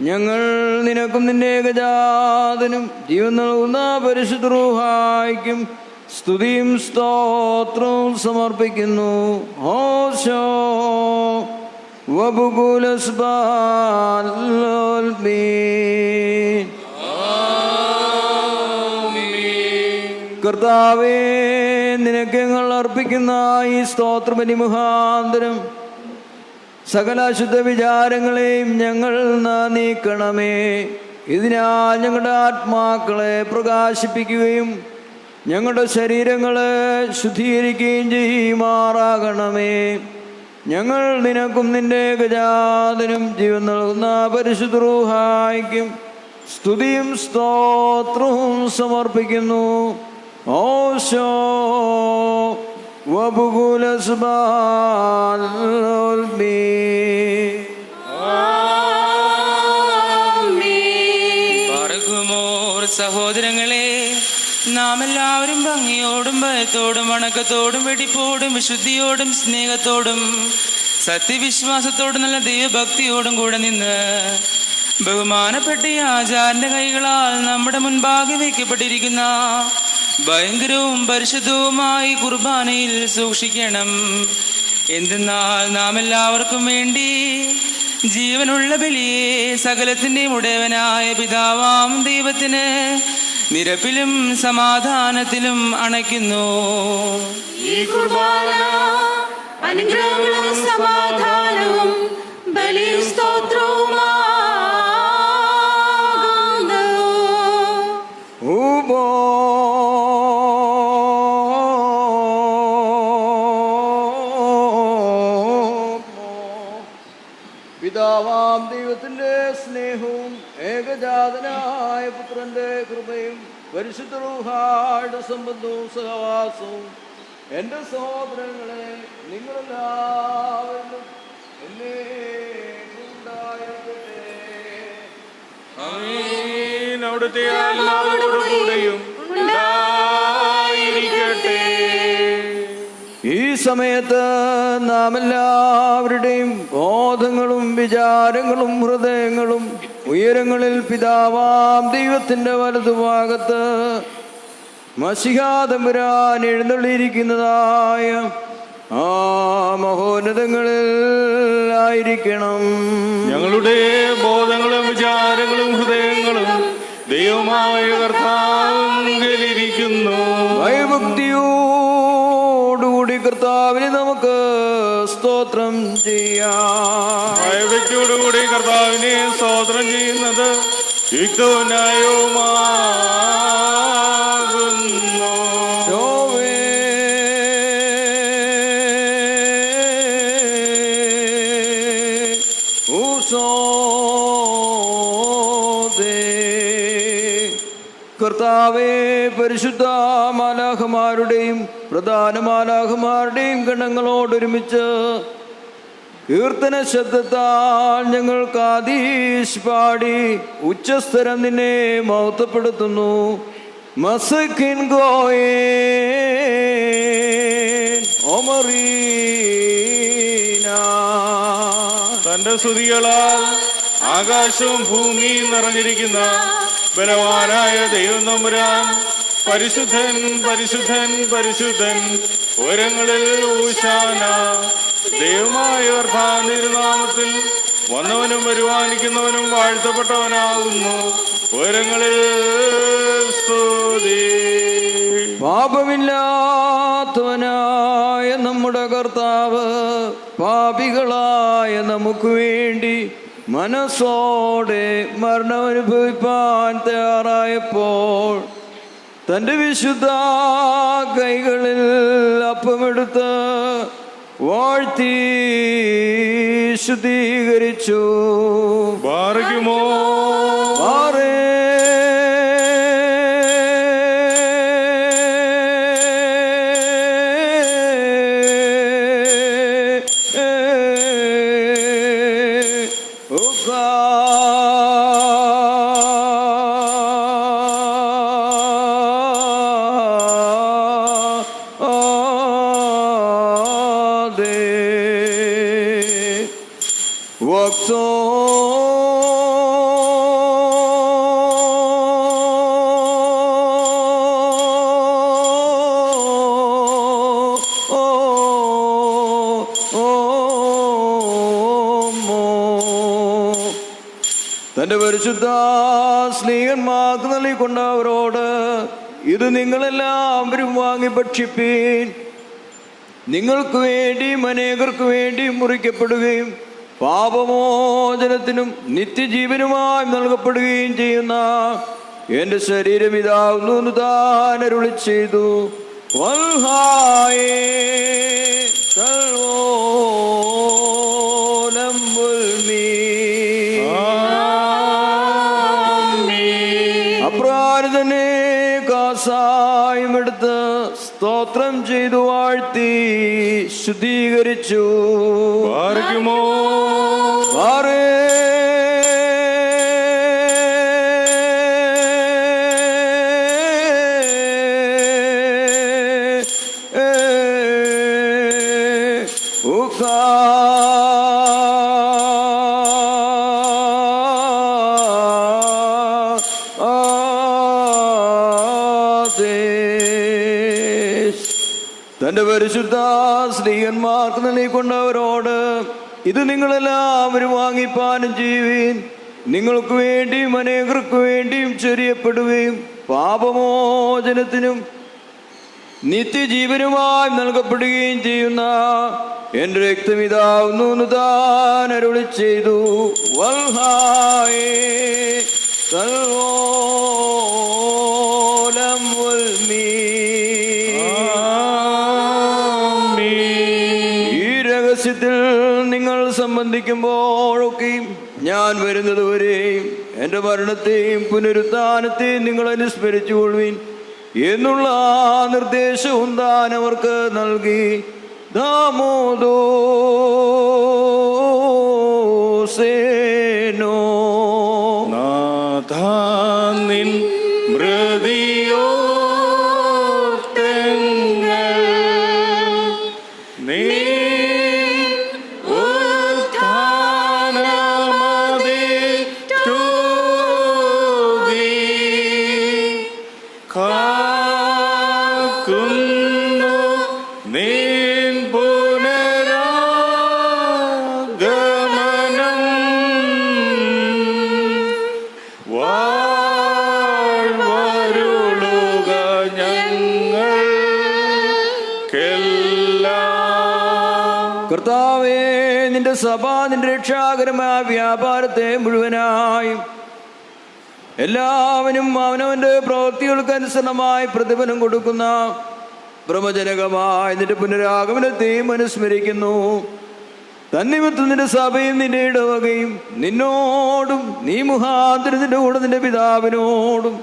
ഞങ്ങൾ നിനക്കും നിന്റെ ഏകജാതനും ജീവൻ നൽകുന്ന പരിശുദ്ധ റൂഹായ്ക്കും സ്തുതിയും സ്തോത്രവും സമർപ്പിക്കുന്നു. ഓശോ വബുകുലസ്ബാൽമീൻ. കർത്താവേ, നിനക്ക് ഞങ്ങൾ അർപ്പിക്കുന്ന ഈ സ്തോത്രബലി മുഖാന്തരം സകല അശുദ്ധ വിചാരങ്ങളെയും ഞങ്ങൾ നീക്കണമേ. ഇതിനാൽ ഞങ്ങളുടെ ആത്മാക്കളെ പ്രകാശിപ്പിക്കുകയും ഞങ്ങളുടെ ശരീരങ്ങളെ ശുദ്ധീകരിക്കുകയും ചെയ്യുമാറാകണമേ. ഞങ്ങൾ നിനക്കും നിന്റെ ഏകജാതനും ജീവൻ നൽകുന്ന പരിശുദ്ധ റൂഹായ്ക്കും സ്തുതിയും സ്തോത്രവും സമർപ്പിക്കുന്നു. ഓശോ വബുകുലസ്ബാൽമീൻ. ബാരക്കുമോർ സഹോദരങ്ങളെ, നാം എല്ലാവരും ഭംഗിയോടും ഭയത്തോടും വണക്കത്തോടും വെടിപ്പോടും വിശുദ്ധിയോടും സ്നേഹത്തോടും സത്യവിശ്വാസത്തോടും നല്ല ദൈവഭക്തിയോടും കൂടെ നിന്ന് ബഹുമാനപ്പെട്ട ഈ ആചാരന്റെ കൈകളാൽ നമ്മുടെ മുൻപാകെ വയ്ക്കപ്പെട്ടിരിക്കുന്ന ഭയങ്കരവും പരിശുദ്ധവുമായി കുർബാനയിൽ സൂക്ഷിക്കണം. എന്തെന്നാൽ നാം എല്ലാവർക്കും വേണ്ടി ജീവനുള്ള ബലിയെ സകലത്തിൻ്റെയും ഉടയവനായ പിതാവാം ദൈവത്തിന് നിരപ്പിലും സമാധാനത്തിലും അണയ്ക്കുന്നു. ഈ കുർബാന അനുഗ്രഹങ്ങളും സമാധാനവും ബലിയും സ്തോത്രവുമാകുന്നു. പിതാവാം ദൈവത്തിന്റെ സ്നേഹവും ഏകജാതനായ പുത്രന്റെ കൃപയും പരിശുദ്ധ റൂഹായുടെ സംബന്ധവും സഹവാസവും എൻ്റെ സഹോദരങ്ങളെ നിങ്ങളെല്ലാവരും എന്നെ ഉണ്ടായിരിക്കട്ടെ. ആമേൻ. അവിടുത്തെ ആത്മാവോടുകൂടെയും ഉണ്ടായിരിക്കട്ടെ. ഈ സമയത്ത് നാം എല്ലാവരുടെയും ബോധങ്ങളും വിചാരങ്ങളും ഹൃദയങ്ങളും ഉയരങ്ങളിൽ പിതാവാം ദൈവത്തിൻ്റെ വലതുഭാഗത്ത് മശിഹാ തമ്പുരാൻ എഴുന്നള്ളിയിരിക്കുന്നതായ ആ മഹോന്നതങ്ങളിൽ ആയിരിക്കണം. ഞങ്ങളുടെ ബോധങ്ങളും വിചാരങ്ങളും ഹൃദയങ്ങളും ദൈവമായ കർത്താവിലിരിക്കുന്നു. ഭയഭക്തിയോടുകൂടി കർത്താവിനെ നമുക്ക് സ്തോത്രം ചെയ്യാം. ഭയഭക്തിയോടുകൂടി കർത്താവിനെ സ്തോത്രം ചെയ്യുന്നത് യുക്തവും ന്യായവുമാകുന്നു. കർത്താവേ, പരിശുദ്ധ മാലാഖമാരുടെയും പ്രധാന മാലാഖമാരുടെയും ഗണങ്ങളോടൊരുമിച്ച് കീർത്തന ശബ്ദത്താൽ ഞങ്ങൾ കാദീശ് പാടി ഉച്ചസ്ഥരം നിന്നെ മഹത്വപ്പെടുത്തുന്നു. മസ്കിൻ ഗോയേൻ ഒമറീന. തന്റെ സ്തുതികളാൽ ആകാശവും ഭൂമിയും നിറഞ്ഞിരിക്കുന്ന ബലവാനായ ദൈവം തമ്പുരാൻ പരിശുദ്ധൻ പരിശുദ്ധൻ പരിശുദ്ധൻ. ഉയരങ്ങളിൽ ഊശാന. ദൈവമായ കർത്താവിന്റെ തിരുനാമത്തിൽ വന്നവനും വരുവാനിക്കുന്നവനും വാഴ്ത്തപ്പെട്ടവനാകുന്നു. ഉയരങ്ങളിൽ സ്തുതി. പാപമില്ലാത്തവനായ നമ്മുടെ കർത്താവ് പാപികളായ നമുക്ക് വേണ്ടി മനസ്സോടെ മരണമനുഭവിപ്പാൻ തയ്യാറായപ്പോൾ തൻ്റെ വിശുദ്ധ കൈകളിൽ അപ്പമെടുത്ത് വാഴ്ത്തി ശുദ്ധീകരിച്ചു. ബാറയ്ക്കുമോ തന്റെ പരിശുദ്ധ സ്നേഹന്മാർക്ക് നൽകിക്കൊണ്ട് അവരോട്, ഇത് നിങ്ങളെല്ലാവരും വാങ്ങി ഭക്ഷിപ്പീൻ. നിങ്ങൾക്ക് വേണ്ടിയും അനേകർക്ക് വേണ്ടിയും മുറിക്കപ്പെടുകയും പാപമോചനത്തിനും നിത്യജീവനുമായി നൽകപ്പെടുകയും ചെയ്യുന്ന എന്റെ ശരീരം ഇതാവുന്നു എന്ന് താൻ അരുളി ചെയ്തു. അപ്രകാരം തന്നെ കാസായും എടുത്ത് സ്തോത്രം ചെയ്തു വാഴ്ത്തി ശുദ്ധീകരിച്ചു. ബാറയ്ക്കുമോ തന്റെ പരിശുദ്ധ സ്ത്രീയന്മാർക്ക് നൽകിക്കൊണ്ടവരോട്, ഇത് നിങ്ങളെല്ലാവരും വാങ്ങിപ്പാനും ചെയ്യുവീൻ. നിങ്ങൾക്ക് വേണ്ടിയും അനേകർക്ക് വേണ്ടിയും ചൊരിയപ്പെടുകയും പാപമോചനത്തിനും നിത്യജീവനുമായി നൽകപ്പെടുകയും ചെയ്യുന്ന എന്റെ രക്തമിതാവുന്നു താൻ അരുളി ചെയ്തു. വൽഹായേ സൽവോലം വൽമീ. ഈ രഹസ്യത്തിൽ നിങ്ങൾ സംബന്ധിക്കുമ്പോഴൊക്കെയും ഞാൻ വരുന്നത് വരെയും എൻ്റെ മരണത്തെയും പുനരുത്ഥാനത്തെയും നിങ്ങൾ അനുസ്മരിച്ചുകൊള്ളുവിൻ എന്നുള്ള നിർദ്ദേശവും താൻ അവർക്ക് നൽകി. ദാമോദോസേനോ നാഥാനിൻ മൃതിയോർത്തെങ്ങൾ നീ ഉത്ഥാനമതിറ്റൂകി കാക്കുന്നു നീൻ പുനരാഗമനം വാഴ്വരുളുക ഞങ്ങൾക്കെല്ലാം. കർത്താവേ, നിന്റെ സഭ നിന്റെ രക്ഷാകരമായ വ്യാപാരത്തെ മുഴുവനായും എല്ലാവനും അവനവന്റെ പ്രവൃത്തികൾക്ക് അനുസരണമായി പ്രതിഫലം കൊടുക്കുന്ന ബ്രഹ്മജനകമായ നിന്റെ പുനരാഗമനത്തെയും അനുസ്മരിക്കുന്നു. തന്നിമിത്തം നിന്റെ സഭയും നിന്റെ ഇടവകയും നിന്നോടും നീ മുഖാന്തരം നിന്റെ കൂടെ നിന്റെ പിതാവിനോടും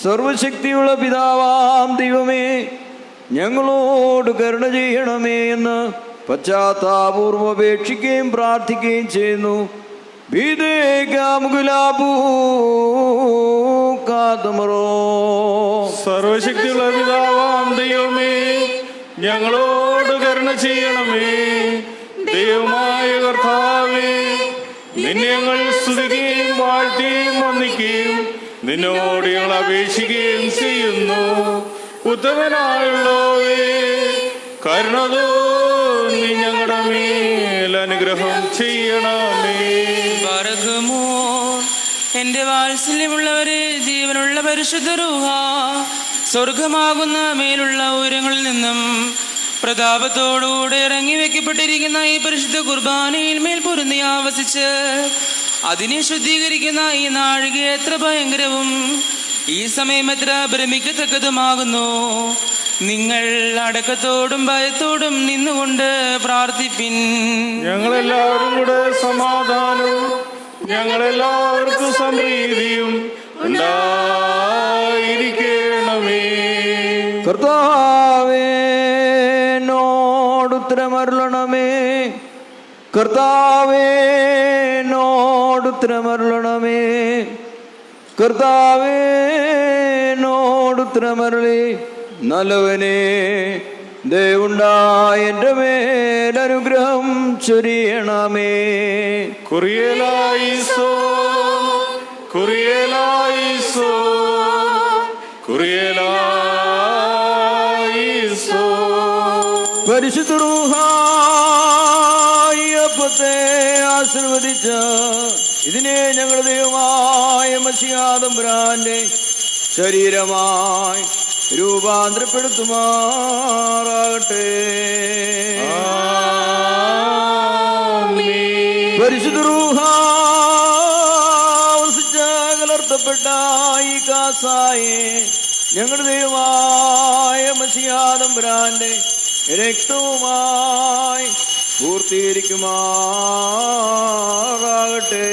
സർവശക്തിയുള്ള പിതാവാം ദൈവമേ ഞങ്ങളോട് കരുണ ചെയ്യണമേ എന്ന് പശ്ചാത്താപൂർവം അപേക്ഷിക്കുകയും പ്രാർത്ഥിക്കുകയും ചെയ്യുന്നു. സർവശക്തിയുള്ള പിതാവാം ദൈവമേ ഞങ്ങളോട് കരുണ ചെയ്യണമേ. ദൈവമായ കർത്താവേ, നിന്നെ ഞങ്ങൾ സ്തുതിക്കുകയും വാഴ്ത്തുകയും വന്ദിക്കുകയും നിന്നോട് ഞങ്ങൾ അപേക്ഷിക്കുകയും ചെയ്യുന്നു. ഉത്തമനായുള്ളവേ, കരുണ തോന്നി ഞങ്ങളുടെ മേൽ അനുഗ്രഹം ചെയ്യണമേ. പറകുമോ എന്റെ വാത്സല്യമുള്ളവരെ, ജീവനുള്ള പരിശുദ്ധ റൂഹ സ്വർഗമാകുന്ന മേലുള്ള ഉയരങ്ങളിൽ നിന്നും പ്രതാപത്തോടുകൂടെ ഇറങ്ങി വെക്കപ്പെട്ടിരിക്കുന്ന ഈ പരിശുദ്ധ കുർബാനയിൽ മേൽ പൊരുന്നി ആവസിച്ച് അതിനെ ശുദ്ധീകരിക്കുന്ന ഈ നാഴിക എത്ര ഭയങ്കരവും ഈ സമയം എത്ര ഭ്രമിക്കത്തക്കതുമാകുന്നു. നിങ്ങൾ അടക്കത്തോടും ഭയത്തോടും നിന്നുകൊണ്ട് പ്രാർത്ഥിപ്പിൻ. ഞങ്ങളെല്ലാവരും കൂടെ സമാധാനവും ഞങ്ങളെല്ലാവർക്കും സമൃദ്ധിയും ഉണ്ടായിരിക്കണമേ. കർത്താവേ, നോടുത്തരമരുളണമേ. കർത്താവേ, നോടുത്തരമരുളണമേ. കർത്താവേ, നോടുത്തരമരുളി. നല്ലവനെ, ദയവുണ്ടായ എൻ്റെ മേലനുഗ്രഹം ചൊരിയണമേ. കുറിയലായിസോ കുറിയലായിസോ കുറിയലായിസോ. പരിശുദ്ധ റൂഹ ഈ അപ്പത്തെ ആശീർവദിച്ച ഇതിനെ ഞങ്ങളുടെ ദൈവമായ മശിഹാ തമ്പുരാന്റെ ശരീരമായി രൂപാന്തരപ്പെടുത്തുമാറാകട്ടെ. പരിശുദ്ധ റൂഹ വസിച്ച കലർത്തപ്പെട്ട ഈ കാസായെ ഞങ്ങളുടെ ദൈവമായ മശിഹാ തമ്പുരാന്റെ രക്തവുമായി പൂർത്തീകരിക്കുമാറാകട്ടെ.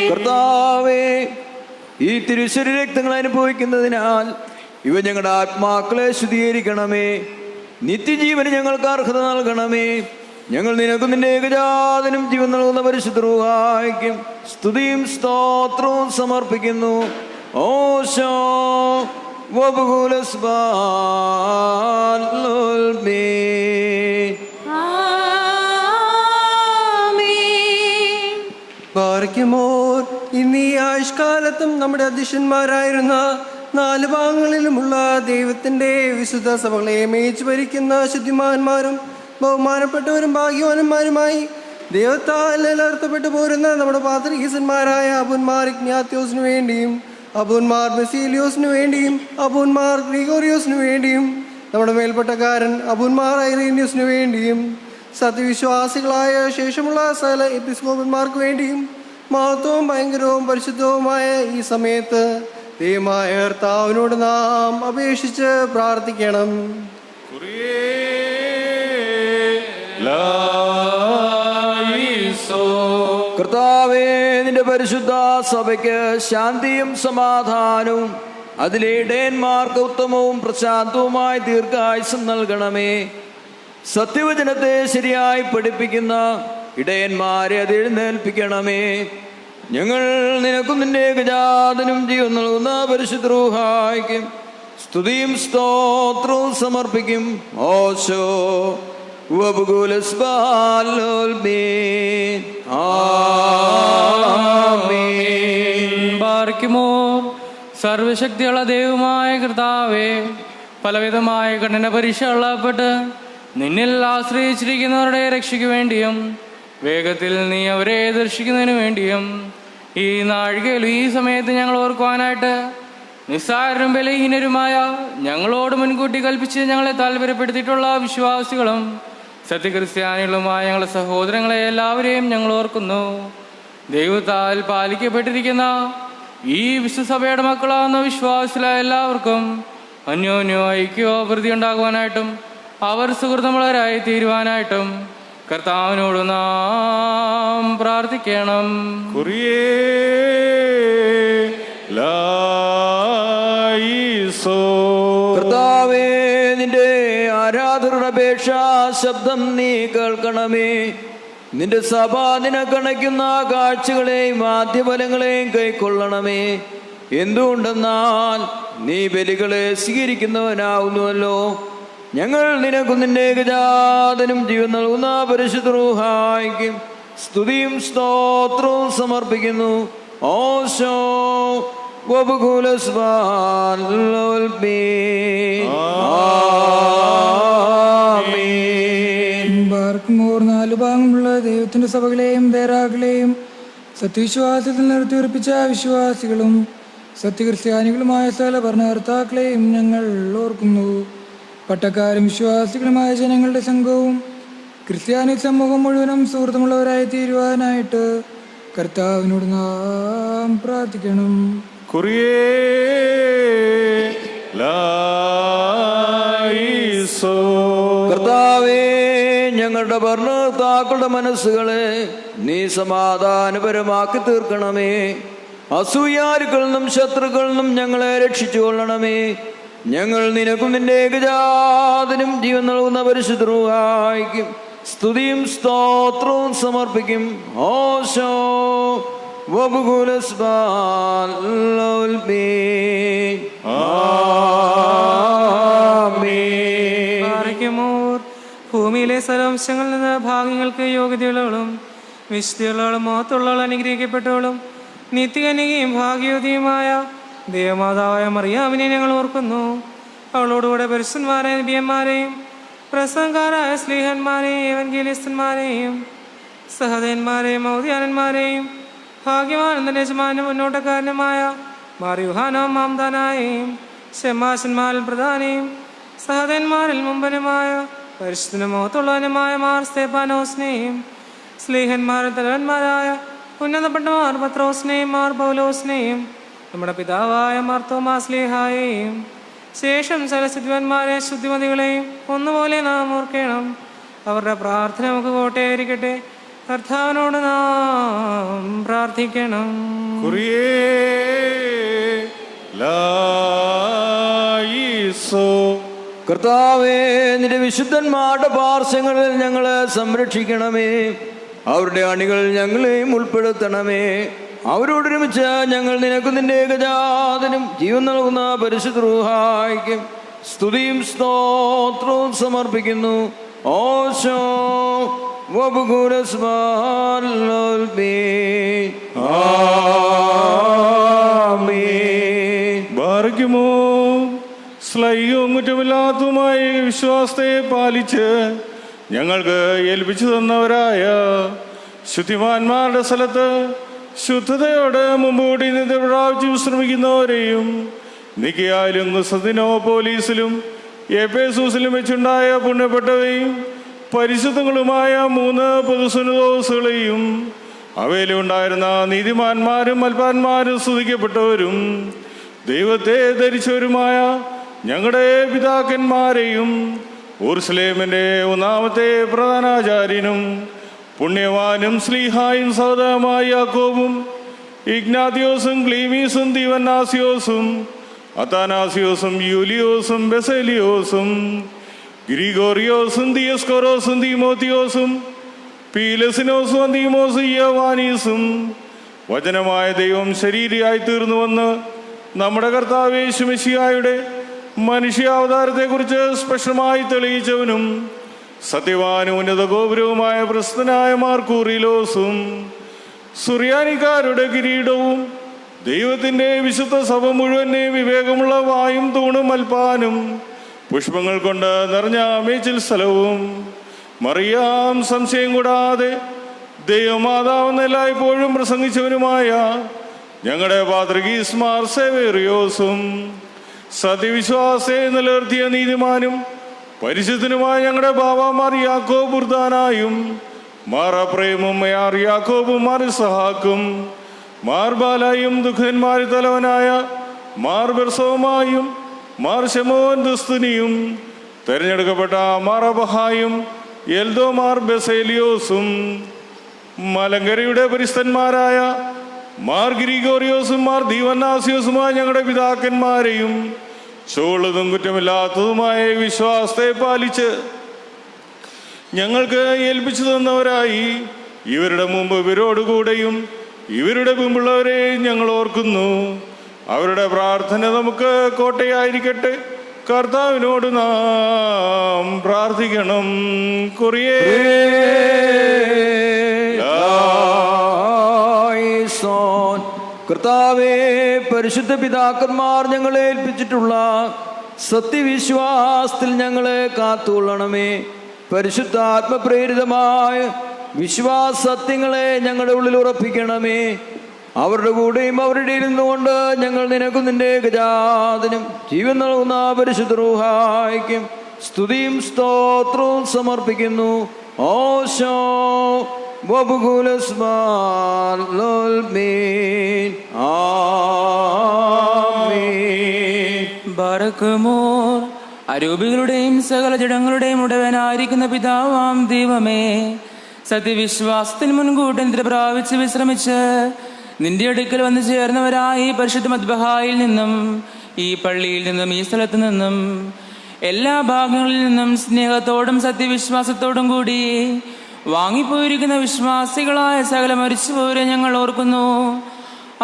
കർത്താവേ, ഈ തിരുശരീര രക്തങ്ങൾ അനുഭവിക്കുന്നതിനാൽ ഇവ ഞങ്ങളുടെ ആത്മാക്കളെ ശുദ്ധീകരിക്കണമേ. നിത്യജീവന് ഞങ്ങൾക്ക് അർഹത നൽകണമേ. ഞങ്ങൾ നിനക്കും നിന്റെ ഏകജാതനും ജീവൻ നൽകുന്ന പരിശുദ്ധ റൂഹായ്ക്കും സ്തുതിയും സ്തോത്രവും സമർപ്പിക്കുന്നു. ഓശോ ബാറയ്ക്കുമോർ ഇന്ന് ഈ ആയുഷ്കാലത്തും നമ്മുടെ അധ്യക്ഷന്മാരായിരുന്ന നാല് ഭാഗങ്ങളിലുമുള്ള ദൈവത്തിൻ്റെ വിശുദ്ധ സഭകളെ മേയിച്ചു ഭരിക്കുന്ന ശുദ്ധിമാന്മാരും ബഹുമാനപ്പെട്ടവരും ഭാഗ്യവാന്മാരുമായി ദൈവത്താൽ നിലനിർത്തപ്പെട്ടു പോരുന്ന നമ്മുടെ പാത്രീസന്മാരായ അബൂന്മാർ ഇഗ്നാത്യോസിനു വേണ്ടിയും അബൂന്മാർ ബസീലിയോസിനു വേണ്ടിയും അബൂന്മാർ ഗ്രിഗോറിയോസിനു വേണ്ടിയും നമ്മുടെ മേൽപ്പെട്ടക്കാരൻ അബൂന്മാർ ഐറേനിയോസിനു വേണ്ടിയും സത്യവിശ്വാസികളായ ശേഷമുള്ള സകല എപ്പിസ്കോപ്പന്മാർക്ക് വേണ്ടിയും മഹത്വവും ഭയങ്കരവും പരിശുദ്ധവുമായ ഈ സമയത്ത് ദൈവമായ കർത്താവിനോട് നാം അപേക്ഷിച്ച് പ്രാർത്ഥിക്കണം. കർത്താവേ, നിന്റെ പരിശുദ്ധ സഭയ്ക്ക് ശാന്തിയും സമാധാനവും അതിലെ ഇടയന്മാർക്ക് ഉത്തമവും പ്രശാന്തവുമായ ദീർഘായുസ്സും നൽകണമേ. സത്യവചനത്തെ ശരിയായി പഠിപ്പിക്കുന്ന ഇടയന്മാരെ അത് എഴുന്നേൽപ്പിക്കണമേ. ഞങ്ങൾ നിനക്കും നിന്റെ ഏകജാതനും ജീവൻ നൽകുന്ന പരിശുദ്ധ റൂഹായ്ക്കും സ്തുതിയും സ്തോത്രവും സമർപ്പിക്കും. ഓശോ ബാർക്കുമോ സർവശക്തിയുള്ള ദൈവമായ കർത്താവേ, പലവിധമായ കഠിന പരീക്ഷകളപ്പെട്ട് നിന്നിൽ ആശ്രയിച്ചിരിക്കുന്നവരുടെ രക്ഷയ്ക്ക് വേണ്ടിയും വേഗത്തിൽ നീ അവരെ ദർശിക്കുന്നതിന് വേണ്ടിയും ഈ നാഴികയിലും ഈ സമയത്ത് ഞങ്ങൾ ഓർക്കുവാനായിട്ട് നിസ്സാരരും ബലഹീനരുമായ ഞങ്ങളോട് മുൻകൂട്ടി കൽപ്പിച്ച് ഞങ്ങളെ താല്പര്യപ്പെടുത്തിയിട്ടുള്ള വിശ്വാസികളും സത്യക്രിസ്ത്യാനികളുമായ ഞങ്ങളുടെ സഹോദരങ്ങളെ എല്ലാവരെയും ഞങ്ങൾ ഓർക്കുന്നു. ദൈവത്താൽ പാലിക്കപ്പെട്ടിരിക്കുന്ന ഈ വിശ്വസഭയുടെ മക്കളാവുന്ന വിശ്വാസികളായ എല്ലാവർക്കും അന്യോന്യോ ഐക്യമോ വൃത്തി ഉണ്ടാകുവാനായിട്ടും അവർ സുഹൃത്തുമുള്ളവരായി തീരുവാനായിട്ടും കർത്താവിനോട് നാം പ്രാർത്ഥിക്കണം. കർത്താവേ, നിന്റെ ആരാധകരുടെ അപേക്ഷ ശബ്ദം നീ കേൾക്കണമേ. നിന്റെ സഭ നിനക്കണയ്ക്കുന്ന കാഴ്ചകളെയും ആദ്യഫലങ്ങളെയും കൈക്കൊള്ളണമേ. എന്തുകൊണ്ടെന്നാൽ നീ ബലികളെ സ്വീകരിക്കുന്നവനാവുന്നുവല്ലോ. ഞങ്ങൾ നിനക്കും നിന്റെ ഏകജാതനും ജീവൻ നൽകുന്ന പരിശുദ്ധ റൂഹായ്ക്കും സ്തുതിയും സ്തോത്രവും സമർപ്പിക്കുന്നു. ഓശോ ബാർക്കുമോർ നാലു ഭാഗമുള്ള ദൈവത്തിന്റെ സഭകളെയും ദേറാകളെയും സത്യവിശ്വാസത്തിൽ നിർത്തി ഉറപ്പിച്ച വിശ്വാസികളും സത്യക്രിസ്ത്യാനികളുമായ സകല ഭരണകർത്താക്കളെയും ഞങ്ങൾ ഓർക്കുന്നു. പട്ടക്കാരും വിശ്വാസികളുമായ ജനങ്ങളുടെ സംഘവും ക്രിസ്ത്യാനി സമൂഹം മുഴുവനും സുഹൃത്തുമുള്ളവരായി തീരുവാനായിട്ട് കർത്താവിനോട് നാം പ്രാർത്ഥിക്കണം. കർത്താവേ, ഞങ്ങളുടെ ഭരണകർത്താക്കളുടെ മനസ്സുകളെ നീ സമാധാനപരമാക്കി തീർക്കണമേ. അസൂയാലുക്കളിൽ നിന്നും ശത്രുക്കളിൽ നിന്നും ഞങ്ങളെ രക്ഷിച്ചു കൊള്ളണമേ. ഞങ്ങൾ നിനക്കും നിന്റെ ഏകജാതനും ജീവൻ നൽകുന്ന പരിശുദ്ധ റൂഹായ്ക്കും സ്തുതിയും സ്തോത്രവും സമർപ്പിക്കും. ഓശോ ഭൂമിയിലെ സർവംശങ്ങളിൽ നിന്ന് ഭാഗ്യങ്ങൾക്ക് യോഗ്യതയുള്ളവളും വിശുദ്ധിയുള്ളവളും മഹത്തുള്ളവളും അനുഗ്രഹിക്കപ്പെട്ടവളും നിത്യകന്യകയും ഭാഗ്യവതിയുമായ ദേവമാതാവായ മറിയാമിനെ ഞങ്ങൾ ഓർക്കുന്നു. അവളോടുകൂടെ പരിശുദ്ധന്മാരായ നബിയന്മാരെയും പ്രസംഗക്കാരായ സ്ലീഹന്മാരെയും ഏവൻഗേലിസ്തന്മാരെയും സഹദയന്മാരെയും മൗദ്യാനന്മാരെയും ഭാഗ്യവാനന്ദന്റെ യജമാനും മുന്നോട്ടക്കാരനുമായ മാർ യുഹാനോ മാംദാനായെയും ഷെമാശന്മാരിൽ പ്രധാനിയും സഹദയന്മാരിൽ മുമ്പനുമായ പരിശുദ്ധനും മഹത്തുള്ളവനുമായ മാർ സ്തേഫാനോസിനെയും സ്ലീഹന്മാരിൽ തലവന്മാരായ ഉന്നതപ്പെട്ട മാർ പത്രോസിനെയും മാർ പൗലോസിനെയും നമ്മുടെ പിതാവായ മാർ തോമാസ്ലീഹായെയും ശേഷം സകലശുദ്ധിമാന്മാരെ ശുദ്ധിമതികളെയും ഒന്നുപോലെ നാം ഓർക്കണം. അവരുടെ പ്രാർത്ഥന നമുക്ക് കോട്ടയായിരിക്കട്ടെ. കർത്താവിനോട് നാം പ്രാർത്ഥിക്കണം. കർത്താവേ, നിന്റെ വിശുദ്ധന്മാരുടെ പാർശ്വങ്ങളിൽ ഞങ്ങളെ സംരക്ഷിക്കണമേ. അവരുടെ അണികൾ ഞങ്ങളെയും ഉൾപ്പെടുത്തണമേ. അവരോടൊരുമിച്ച് ഞങ്ങൾ നിനക്കും നിന്റെ ഏകജാതനും ജീവൻ നൽകുന്ന പരിശുദ്ധ റൂഹായ്ക്കും സ്തുതിയും സ്തോത്രവും സമർപ്പിക്കുന്നു. ഓശോ ബാർക്കുമോ വിശ്വാസത്തെ പാലിച്ച് ഞങ്ങൾക്ക് ഏൽപ്പിച്ചു തന്നവരായ ശുദ്ധിമാന്മാരുടെ സ്ഥലത്ത് ശുദ്ധതയോടെ മുമ്പോടി നിന്ന് പ്രാപിച്ച് വിശ്രമിക്കുന്നവരെയും നിക്കയായാലും കുസ്തന്തീനോപ്പോലീസിലും എഫേസൂസിലും വെച്ചുണ്ടായ പുണ്യപ്പെട്ടവയും പരിശുദ്ധങ്ങളുമായ 3 പൊതുസുനദോസുകളെയും അവയിലുണ്ടായിരുന്ന നീതിമാന്മാരും അൽപാന്മാരും സ്തുതിക്കപ്പെട്ടവരും ദൈവത്തെ ധരിച്ചവരുമായ ഞങ്ങളുടെ പിതാക്കന്മാരെയും യെരൂശലേമിന്റെ 1-ാമത്തെ പ്രധാനാചാര്യനും പുണ്യവാനും ശ്ലീഹായും സഹോദരമായ യാക്കോബും ഇഗ്നാത്തിയോസും ക്ലീമീസും ദീവന്നാസിയോസും അത്താനാസിയോസും യൂലിയോസും ബെസേലിയോസും ഗ്രിഗോറിയോസും ദിയസ്കോറോസും തീമോത്തിയോസും പീലസിനോസും അന്തീമോസും യവാനീസും വചനമായ ദൈവം ശരീരിയായി തീർന്നുവെന്ന് നമ്മുടെ കർത്താവ് യേശു മെശിഹായുടെ മനുഷ്യാവതാരത്തെക്കുറിച്ച് സ്പഷ്ടമായി തെളിയിച്ചവനും സത്യവാനും ഉന്നത ഗോപുരവുമായ പ്രസിദ്ധനായ മാർക്കൂറിലോസും സുറിയാനിക്കാരുടെ കിരീടവും ദൈവത്തിൻ്റെ വിശുദ്ധ സഭ മുഴുവനെയും വിവേകമുള്ള വായും തൂണും അൽപ്പാനും പുഷ്പങ്ങൾ കൊണ്ട് നിറഞ്ഞ മേച്ചിൽ സ്ഥലവും മറിയാം സംശയം കൂടാതെ ദൈവമാതാവെന്ന് എല്ലായ്പ്പോഴും പ്രസംഗിച്ചവനുമായ ഞങ്ങളുടെ പാത്രികീസ് മാർ സേവേറിയോസും സത്യവിശ്വാസത്തെ നിലനിർത്തിയ നീതിമാനും പരിശുദ്ധനുമായ ഞങ്ങളുടെ ബാബാമാർ യാക്കോബ് ബുർദാനായും മാർ അപ്രേമും മാർ യാക്കോബും മാർ ഇസഹാക്കും മാർ ബാലായും ദുഃഖന്മാരിൽ തലവനായ മാർ ബെർസോമായും മാർ ശമോൻ ദുസ്തുനിയും തിരഞ്ഞെടുക്കപ്പെട്ട മാർ അബഹായും എൽദോ മാർ ബെസേലിയോസും മലങ്കരയുടെ പരിസ്ഥന്മാരായ മാർ ഗ്രിഗോറിയോസും മാർ ദീവന്നാസിയോസുമായ ഞങ്ങളുടെ പിതാക്കന്മാരെയും ചോളതും കുറ്റമില്ലാത്തതുമായ വിശ്വാസത്തെ പാലിച്ച് ഞങ്ങൾക്ക് ഏൽപ്പിച്ചു തന്നവരായി ഇവരുടെ മുമ്പ് ഇവരോടുകൂടെയും ഇവരുടെ മുമ്പുള്ളവരെ ഞങ്ങൾ ഓർക്കുന്നു. അവരുടെ പ്രാർത്ഥന നമുക്ക് കോട്ടയായിരിക്കട്ടെ. കർത്താവിനോട് നാം പ്രാർത്ഥിക്കണം. കുറിയേ കർത്താവേ, പരിശുദ്ധ പിതാക്കന്മാർ ഞങ്ങളെ ഏൽപ്പിച്ചിട്ടുള്ള സത്യവിശ്വാസത്തിൽ ഞങ്ങളെ കാത്തുകൊള്ളണമേ. പരിശുദ്ധ ആത്മപ്രേരിതമായ വിശ്വാസ സത്യങ്ങളെ ഞങ്ങളുടെ ഉള്ളിൽ ഉറപ്പിക്കണമേ. അവരുടെ കൂടെയും അവരുടെ ഇരുന്നുകൊണ്ട് ഞങ്ങൾ നിനക്കും നിന്റെ ഗജാതിനും ജീവൻ നൽകുന്ന പരിശുദ്ധ റൂഹായിക്കും സ്തുതിയും സ്തോത്രവും സമർപ്പിക്കുന്നു. ഓശോ ബറക്കുമോർ അരൂപികളുടെയും സകല ജഡങ്ങളുടെയും ഉടവനായിരിക്കുന്ന പിതാവാം ദൈവമേ, സത്യവിശ്വാസത്തിൽ മുൻകൂട്ടി നിദ്ര പ്രാപിച്ച് വിശ്രമിച്ച് നിന്റെ അടുക്കൽ വന്നു ചേർന്നവരായി പരിശുദ്ധ മദ്ബഹായിൽ നിന്നും ഈ പള്ളിയിൽ നിന്നും ഈ സ്ഥലത്തു നിന്നും എല്ലാ ഭാഗങ്ങളിൽ നിന്നും സ്നേഹത്തോടും സത്യവിശ്വാസത്തോടും കൂടി വാങ്ങിപ്പോയിരിക്കുന്ന വിശ്വാസികളായ സകല മരിച്ചുപോരെ ഞങ്ങൾ ഓർക്കുന്നു.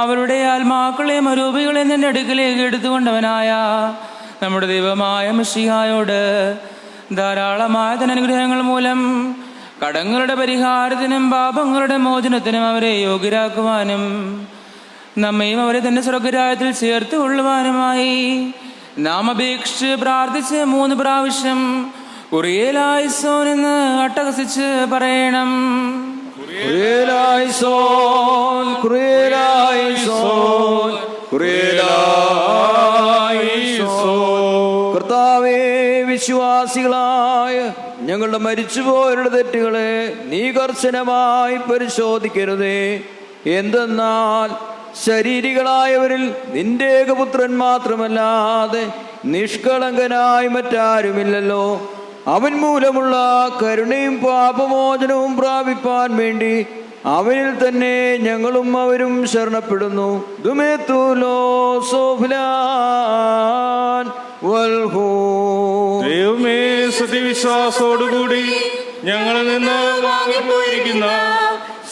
അവരുടെ ആത്മാക്കളെ അരൂപികളെ നിന്റെ അടുക്കലേക്ക് എടുത്തുകൊണ്ടവനായ നമ്മുടെ ദൈവമായ മിശിഹായോട് ധാരാളമായ അനുഗ്രഹങ്ങൾ മൂലം കടങ്ങളുടെ പരിഹാരത്തിനും പാപങ്ങളുടെ മോചനത്തിനും അവരെ യോഗ്യരാക്കുവാനും നമ്മയും അവരെ തന്റെ സ്വർഗരാജ്യത്തിൽ ചേർത്ത് കൊള്ളുവാനുമായി നാം അപേക്ഷിച്ച് പ്രാർത്ഥിച്ച് 3 പ്രാവശ്യം കുറിയേലായിസോൻ എന്ന് അട്ടഹസിച്ച് പറയണം. കുറിയേലായിസോൻ, കുറിയേലായിസോൻ, കുറിയേലായിസോൻ. കർത്താവേ, വിശ്വാസികളായ ഞങ്ങളുടെ മരിച്ചുപോയവരുടെ തെറ്റുകളെ നീ കർശനമായി പരിശോധിക്കരുതേ. എന്തെന്നാൽ ശരീരികളായവരിൽ നിന്റെ ഏകപുത്രൻ മാത്രമല്ലാതെ നിഷ്കളങ്കനായി മറ്റാരുമില്ലല്ലോ. അവൻ മൂലമുള്ള കരുണയും പാപമോചനവും പ്രാപിപ്പാൻ വേണ്ടി അവനിൽ തന്നെ ഞങ്ങളും അവരും ശരണപ്പെടുന്നു. ദൈവമേ, സത്യവിശ്വാസത്തോടുകൂടി ഞങ്ങളിൽ നിന്ന് വാങ്ങിപ്പോയിരിക്കുന്ന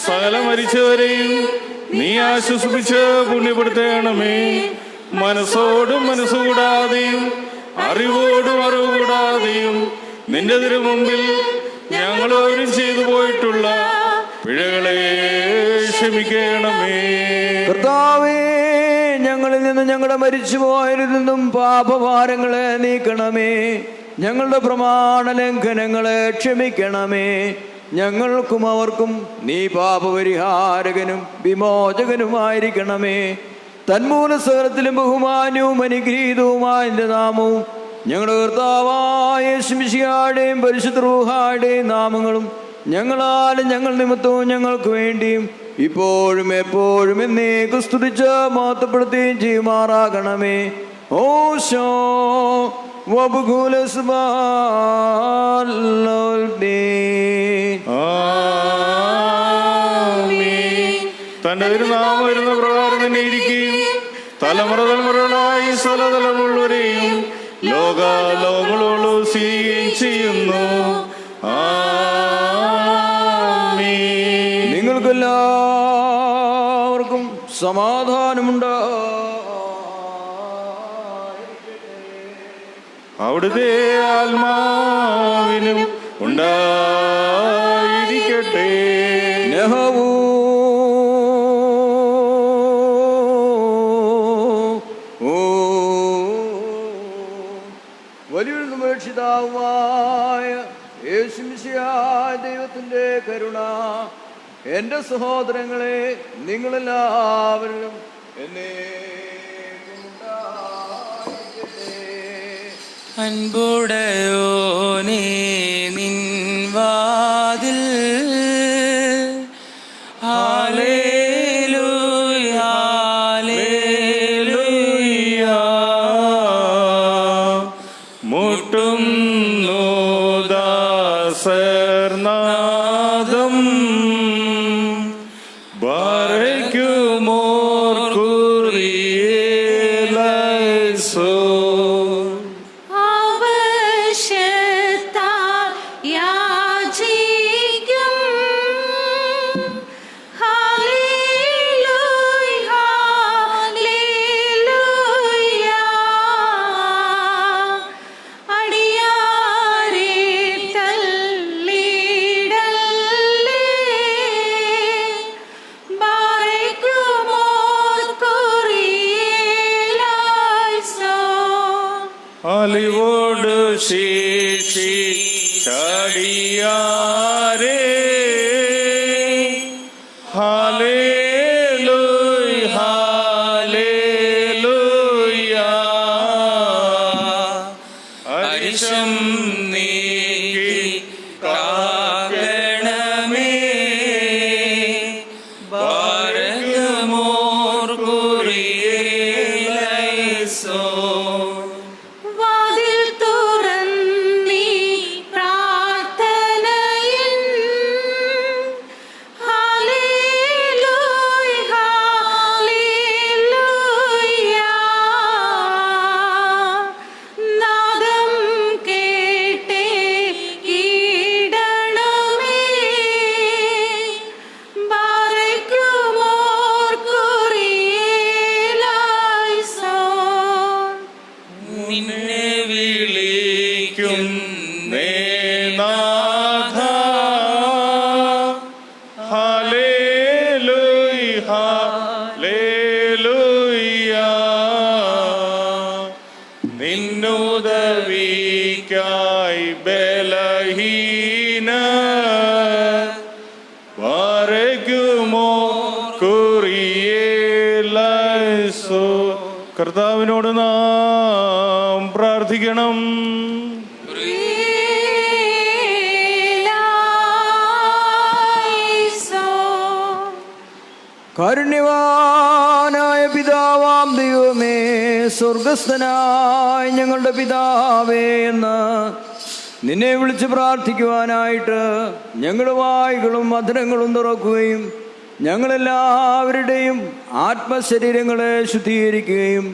സകല മരിച്ചവരെയും നീ ആശ്വസിപ്പിച്ച് പുണ്യപ്പെടുത്തണമേ. മനസ്സോടും മനസ്സുകൂടാതെയും അറിവോടും അറിവ് കൂടാതെയും നിന്റെ തിരുമുമ്പിൽ ഞങ്ങളോരും ചെയ്തു പോയിട്ടുള്ള പിഴകളെ ക്ഷമിക്കണമേ. കർത്താവേ, ഞങ്ങളിൽ നിന്ന് ഞങ്ങളുടെ മരിച്ചുപോയവരിൽ നിന്നും പാപഭാരങ്ങളെ നീക്കണമേ. ഞങ്ങളുടെ പ്രമാണ ലംഘനങ്ങളെ ക്ഷമിക്കണമേ. ഞങ്ങൾക്കും അവർക്കും നീ പാപപരിഹാരകനും വിമോചകനുമായിരിക്കണമേ. തന്മൂല സകലത്തിലും ബഹുമാന്യവും അനുഗ്രഹീതവുമായ നിന്റെ നാമവും ഞങ്ങളുടെ കർത്താവായ യേശുമിശിഹായുടെയും പരിശുദ്ധ റൂഹായുടെയും നാമങ്ങളും ഞങ്ങളാലും ഞങ്ങൾ നിമിത്തവും ഞങ്ങൾക്ക് വേണ്ടിയും ഇപ്പോഴും എപ്പോഴും എന്നേക്കും സ്തുതിച്ച് മഹത്വപ്പെടുത്തുകയും ചെയ്യുമാറാകണമേ. ഓശോ തന്റെ തിരുനാമം വരുന്ന പ്രകാരം തന്നെ ഇരിക്കുകയും തലമുറ തലമുറകളായി സ്ഥലതലമുള്ളവരെയും ലോകാലോകങ്ങളോട് സ്വീകരിക്കുകയും ചെയ്യുന്നു. നിങ്ങൾക്കെല്ലാവർക്കും സമാധാനമുണ്ട്. അവിടുത്തെ ആത്മാവിനും ഉണ്ടായിരിക്കട്ടെ. വലിയൊരു ഉപേക്ഷിതാവുമായ യേശുമിശിഹായ ദൈവത്തിന്റെ കരുണ എന്റെ സഹോദരങ്ങളെ നിങ്ങളെല്ലാവരും അൻപുടയോനേ നിൻ വാതിൽ ഹല്ലേലൂയ ഹല്ലേലൂയ മുട്ടുന്നു ദാസർനാദം ബാരക്കുമോർ കുറിയേലൈസോ അലിവോട് ശേഷി ചടിയാരേ ഹല്ലേലൂയ ഹല്ലേലൂയ അരിശം നീക്കി കാക്കണമേ ബാരക്കുമോർ കുറിയേലൈസോ നിന്നുദവിക്കായി ബലഹീന വാരകുമോ കുറിയേലൈസോ. കർത്താവിനോട് നാം പ്രാർത്ഥിക്കണം. കാരുണ്യവാനായ പിതാവാം ദൈവമേ, സ്വർഗസ്ഥനായ ഞങ്ങളുടെ പിതാവേ എന്ന് നിന്നെ വിളിച്ച് പ്രാർത്ഥിക്കുവാനായിട്ട് ഞങ്ങളുടെ വായ്കളും അധരങ്ങളും തുറക്കുകയും ഞങ്ങളെല്ലാവരുടെയും ആത്മശരീരങ്ങളെ ശുദ്ധീകരിക്കുകയും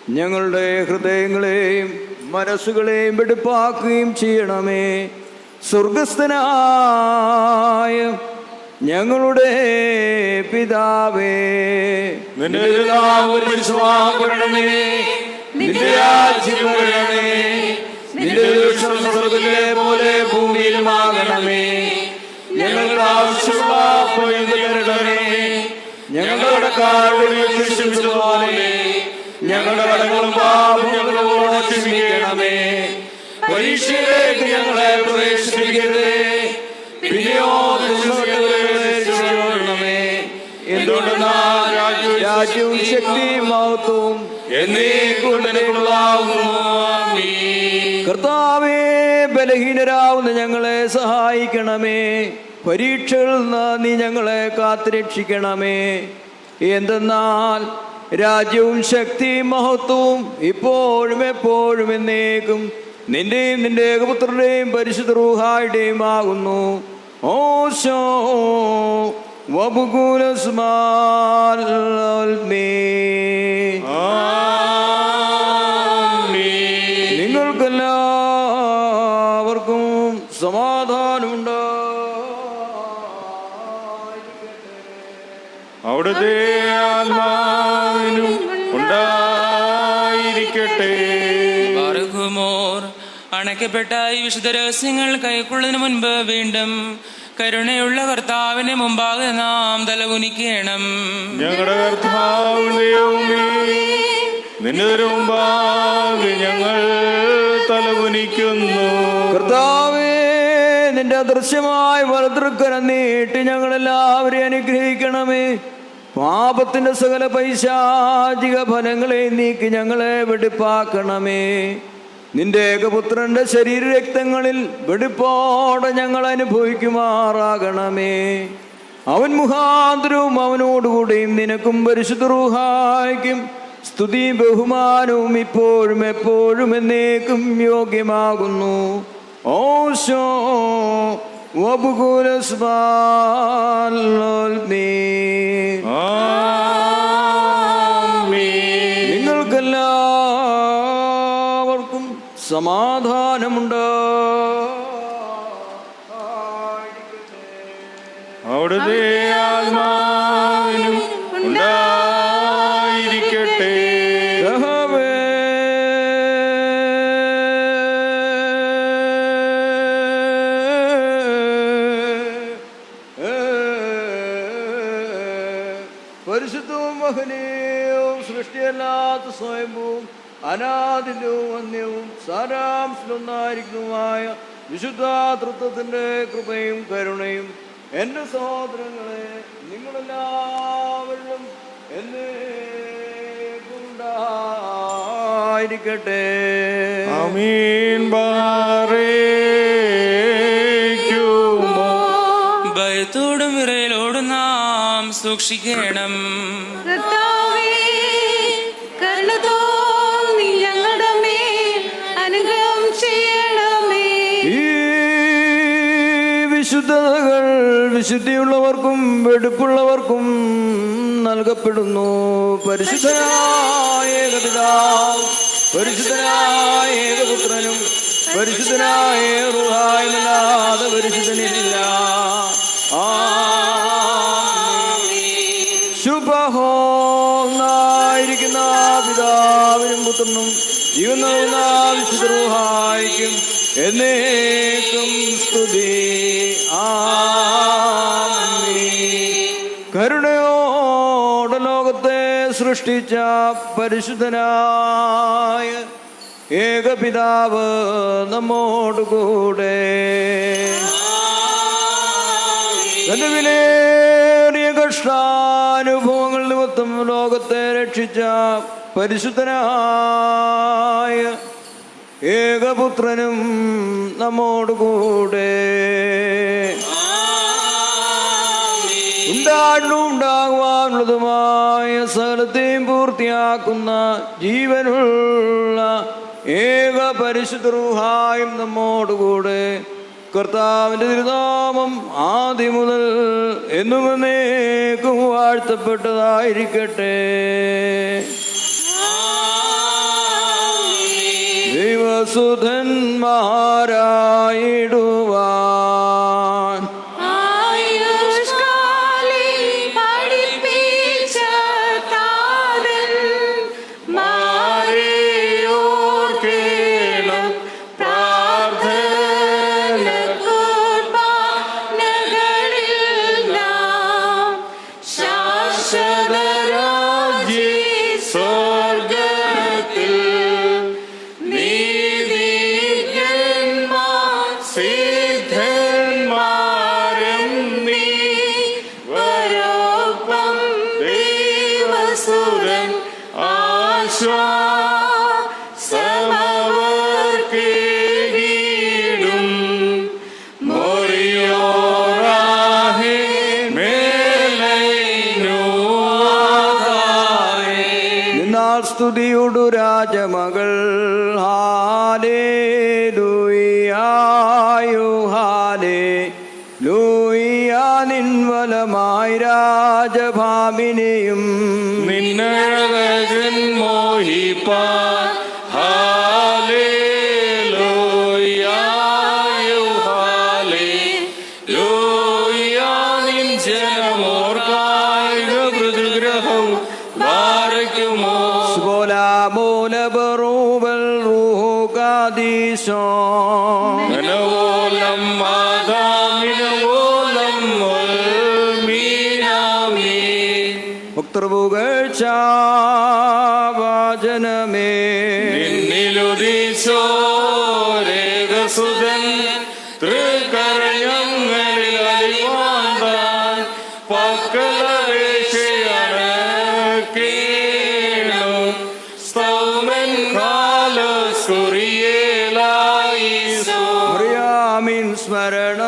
ഞങ്ങളുടെ ഹൃദയങ്ങളെയും മനസ്സുകളെയും വെടിപ്പാക്കുകയും ചെയ്യണമേ. സ്വർഗസ്ഥനായ ഞങ്ങളുടെ പിതാവേ, നിന്റെ നാമം പരിശുദ്ധമാക്കണമേ. നിന്റെ രാജ്യം വരണമേ. നിന്റെ ഇഷ്ടം സ്വർഗ്ഗത്തിലെ പോലെ ഭൂമിയിലുമാകണമേ. ഞങ്ങൾക്ക് ആവശ്യമുള്ള അപ്പോൾ തരണമേ. ഞങ്ങളുടെ കടക്കാരോട് ക്ഷമിച്ചതുപോലെ ഞങ്ങളുടെ കടങ്ങളും പാപങ്ങളും ഞങ്ങളോട് ക്ഷമിക്കണമേ. പരീക്ഷയിലേക്ക് ഞങ്ങളെ പ്രവേശിപ്പിക്കരുതേ, പിന്നെയോ എന്തുകൊണ്ടെന്നാൽ രാജ്യവും ശക്തിയും മഹത്വവും കർത്താവേ, ബലഹീനരാവുന്ന ഞങ്ങളെ സഹായിക്കണമേ. പരീക്ഷകളിൽ നിന്ന് നീ ഞങ്ങളെ കാത്തുരക്ഷിക്കണമേ. എന്തെന്നാൽ രാജ്യവും ശക്തിയും മഹത്വവും ഇപ്പോഴും എപ്പോഴും എന്നേക്കും നിന്റെയും നിന്റെ ഏകപുത്രന്റെയും പരിശുദ്ധ റൂഹായുടെയും ആകുന്നു. ഓശോ നിങ്ങൾക്കെല്ലാവർക്കും സമാധാനമുണ്ട്. അവിടുത്തെ ആത്മാവിനും ഉണ്ടായിരിക്കട്ടെ. ബാറുകുമോർ അണയ്ക്കപ്പെട്ട ഈ വിശുദ്ധ രഹസ്യങ്ങൾ കൈക്കൊള്ളുന്നതിന് മുൻപ് വീണ്ടും കരുണയുള്ള കർത്താവിന്റെ മുമ്പാകെ നാം തലകുനിക്കണം. ഞങ്ങളുടെ കർത്താവിന്റെ നിന്റെ മുമ്പാകെ ഞങ്ങൾ തലകുനിക്കുന്നു. കർത്താവേ, നിന്റെ അദൃശ്യമായ വലതൃക്കരം നീട്ടി ഞങ്ങളെല്ലാവരെയും അനുഗ്രഹിക്കണമേ. പാപത്തിന്റെ സകല പൈശാചിക ഫലങ്ങളെ നീക്കി ഞങ്ങളെ വെടിപ്പാക്കണമേ. നിന്റെ ഏകപുത്രന്റെ ശരീരരക്തങ്ങളിൽ വെടിപ്പോടെ ഞങ്ങൾ അനുഭവിക്കുമാറാകണമേ. അവൻ മുഖാന്തരവും അവനോടുകൂടിയും നിനക്കും പരിശുദ്ധ റൂഹായ്ക്കും സ്തുതിയും ബഹുമാനവും ഇപ്പോഴും എപ്പോഴും എന്നേക്കും യോഗ്യമാകുന്നു. ഓശോ നിങ്ങൾക്കെല്ലാവർക്കും സമാധാനമുണ്ട്. അവിടുത്തെ ആത്മാവിനും ഉണ്ടായിരിക്കട്ടെ. പരിശുദ്ധവും മഹനീയവും സൃഷ്ടിയല്ലാത്ത സ്വയംഭൂവും അനാദിന്യവും വന്യവും സാരാംശിലൊന്നായിരിക്കുന്നതുമായ വിശുദ്ധ തൃത്വത്തിന്റെ കൃപയും കരുണയും എന്റെ സഹോദരങ്ങളെ നിങ്ങളെല്ലാവരിലും എന്നേക്കുണ്ടായിരിക്കട്ടെ. ആമീൻ. ഭയത്തോടും വിറയലോടും നാം സൂക്ഷിക്കണം. വിശുദ്ധതകൾ വിശുദ്ധിയുള്ളവർക്കും വെടുപ്പുള്ളവർക്കും നൽകപ്പെടുന്നു. പരിശുദ്ധനായ ഏകപിതാവും പരിശുദ്ധനായ ഏകപുത്രനും പരിശുദ്ധനായ റൂഹായുമല്ലാതെ പരിശുദ്ധനില്ല. ശുഭഹോന്നായിരിക്കുന്ന പിതാവിനും പുത്രനും ജീവൻ നൽകുന്ന വിശുദ്ധ റൂഹായ്ക്കും എന്നേക്കും സ്തുതി. കരുണയോടെ ലോകത്തെ സൃഷ്ടിച്ച പരിശുദ്ധനായ ഏകപിതാവ് നമ്മോടുകൂടെ തന്റെ വിലയേറിയ കഷ്ടാനുഭവങ്ങൾ നിമിത്തം ലോകത്തെ രക്ഷിച്ച പരിശുദ്ധനായ ഏകപുത്രനും നമ്മോടുകൂടെ ഉണ്ടാകുവാനുള്ളതുമായ സകലത്തെയും പൂർത്തിയാക്കുന്ന ജീവനുള്ള ഏക പരിശുദ്ധ റൂഹായും നമ്മോടുകൂടെ. കർത്താവിന്റെ തിരുനാമം ആദ്യം മുതൽ എന്നും എന്നേക്കും വാഴ്ത്തപ്പെട്ടതായിരിക്കട്ടെ. ദൈവസുധന്മാരായിടുവാൻ സ്വർഗത്തിൽ നീതിജ്ഞന്മാർ സുരൻ ആശ്വാസമവർക്കേകിടും. മോറിയോറാഹേ മേലൈനുവാദാരേ. നിന്നാൾ സ്തുതിയുടു രാജമകൾ ഹാലേലൂയായു ഹാലേലൂയ. നിൻവലമായി രാജഭാമിനെയും നിന്നഴകൻ മോഹിപ്പാൻ ഹാലേലൂയായു ഹാലേലൂയ. നിൻ ജനമോർക്കായിക മൃദുഗ്രഹം ബാരയ്ക്കുമോ. സ്ബോലാമൂലബറൂബൽ റൂഹുകാദീശോ. മനവോലം മാതാമിനവോലം മീനാമീ. ഭക്തൃപുകഴ്ചാവാചനമേ നിന്നിലുദിച്ചോരേകസുതൻ തൃക്കരഞ്ഞങ്ങളിൽ അലിവാന്താൻ പക്കലവേശയാണ് കേണം. സ്തൗമൻ കാലസ്കുറിയേലായിസോ. മറിയാമിൻ സ്മരണ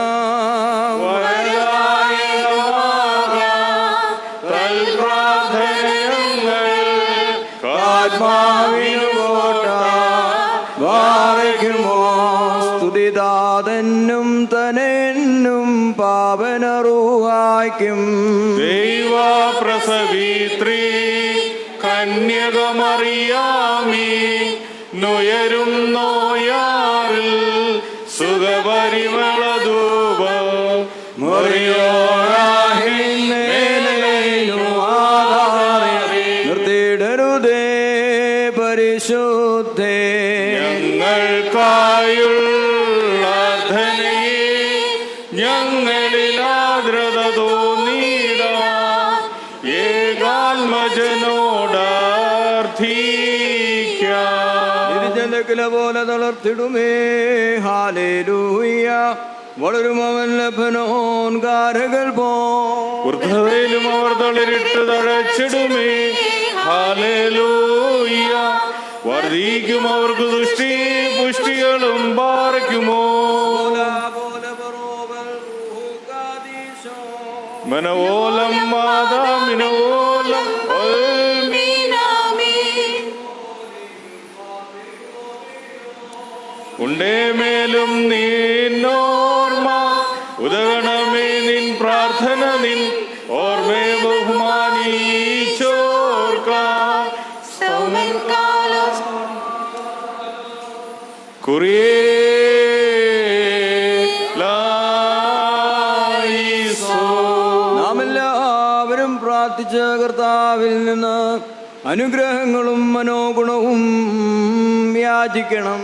സ്തുതിദാതനും തനെന്നും പാവനറുഹായ്ക്കും. ദൈവ പ്രസവിത്രീ കന്യകമറിയാമീ നുയരും നോയാറിൽ സുഖപരിമളധൂപ നിർത്തിയിടരുതേ പരിശുദ്ധേ. ഞങ്ങൾക്കായുള്ളർദ്ധനയെ ഞങ്ങളിൽ ആദ്രത തോന്നിയിടാൻ ഏകാത്മജനോടാർത്ഥിക്കാം. ജനകില പോലെ തളർത്തിടുമേ. ഹാലേലൂയ. വളരും അവൻ ലഭനോൻ കാരകൾ പോ. വൃദ്ധതയിലും അവർ തളിരിട്ട് തഴച്ചിടുമേ. ഹല്ലേലൂയ. വർദ്ധിക്കും അവർക്ക് ദുഷ്ടി പുഷ്ടികളും പാറയ്ക്കുമോ. മനവോലം മാതാമിനവോലം ഉണ്ടേ മേലും നീന്നോർമ്മ ഉദകണമേ. നിൻ പ്രാർത്ഥന നിൻ ഓർമ്മയെ ബഹുമാനിച്ചോർക്കാം. നാം എല്ലാവരും പ്രാർത്ഥിച്ച കർത്താവിൽ നിന്ന് അനുഗ്രഹങ്ങളും മനോഗുണവും യാചിക്കണം.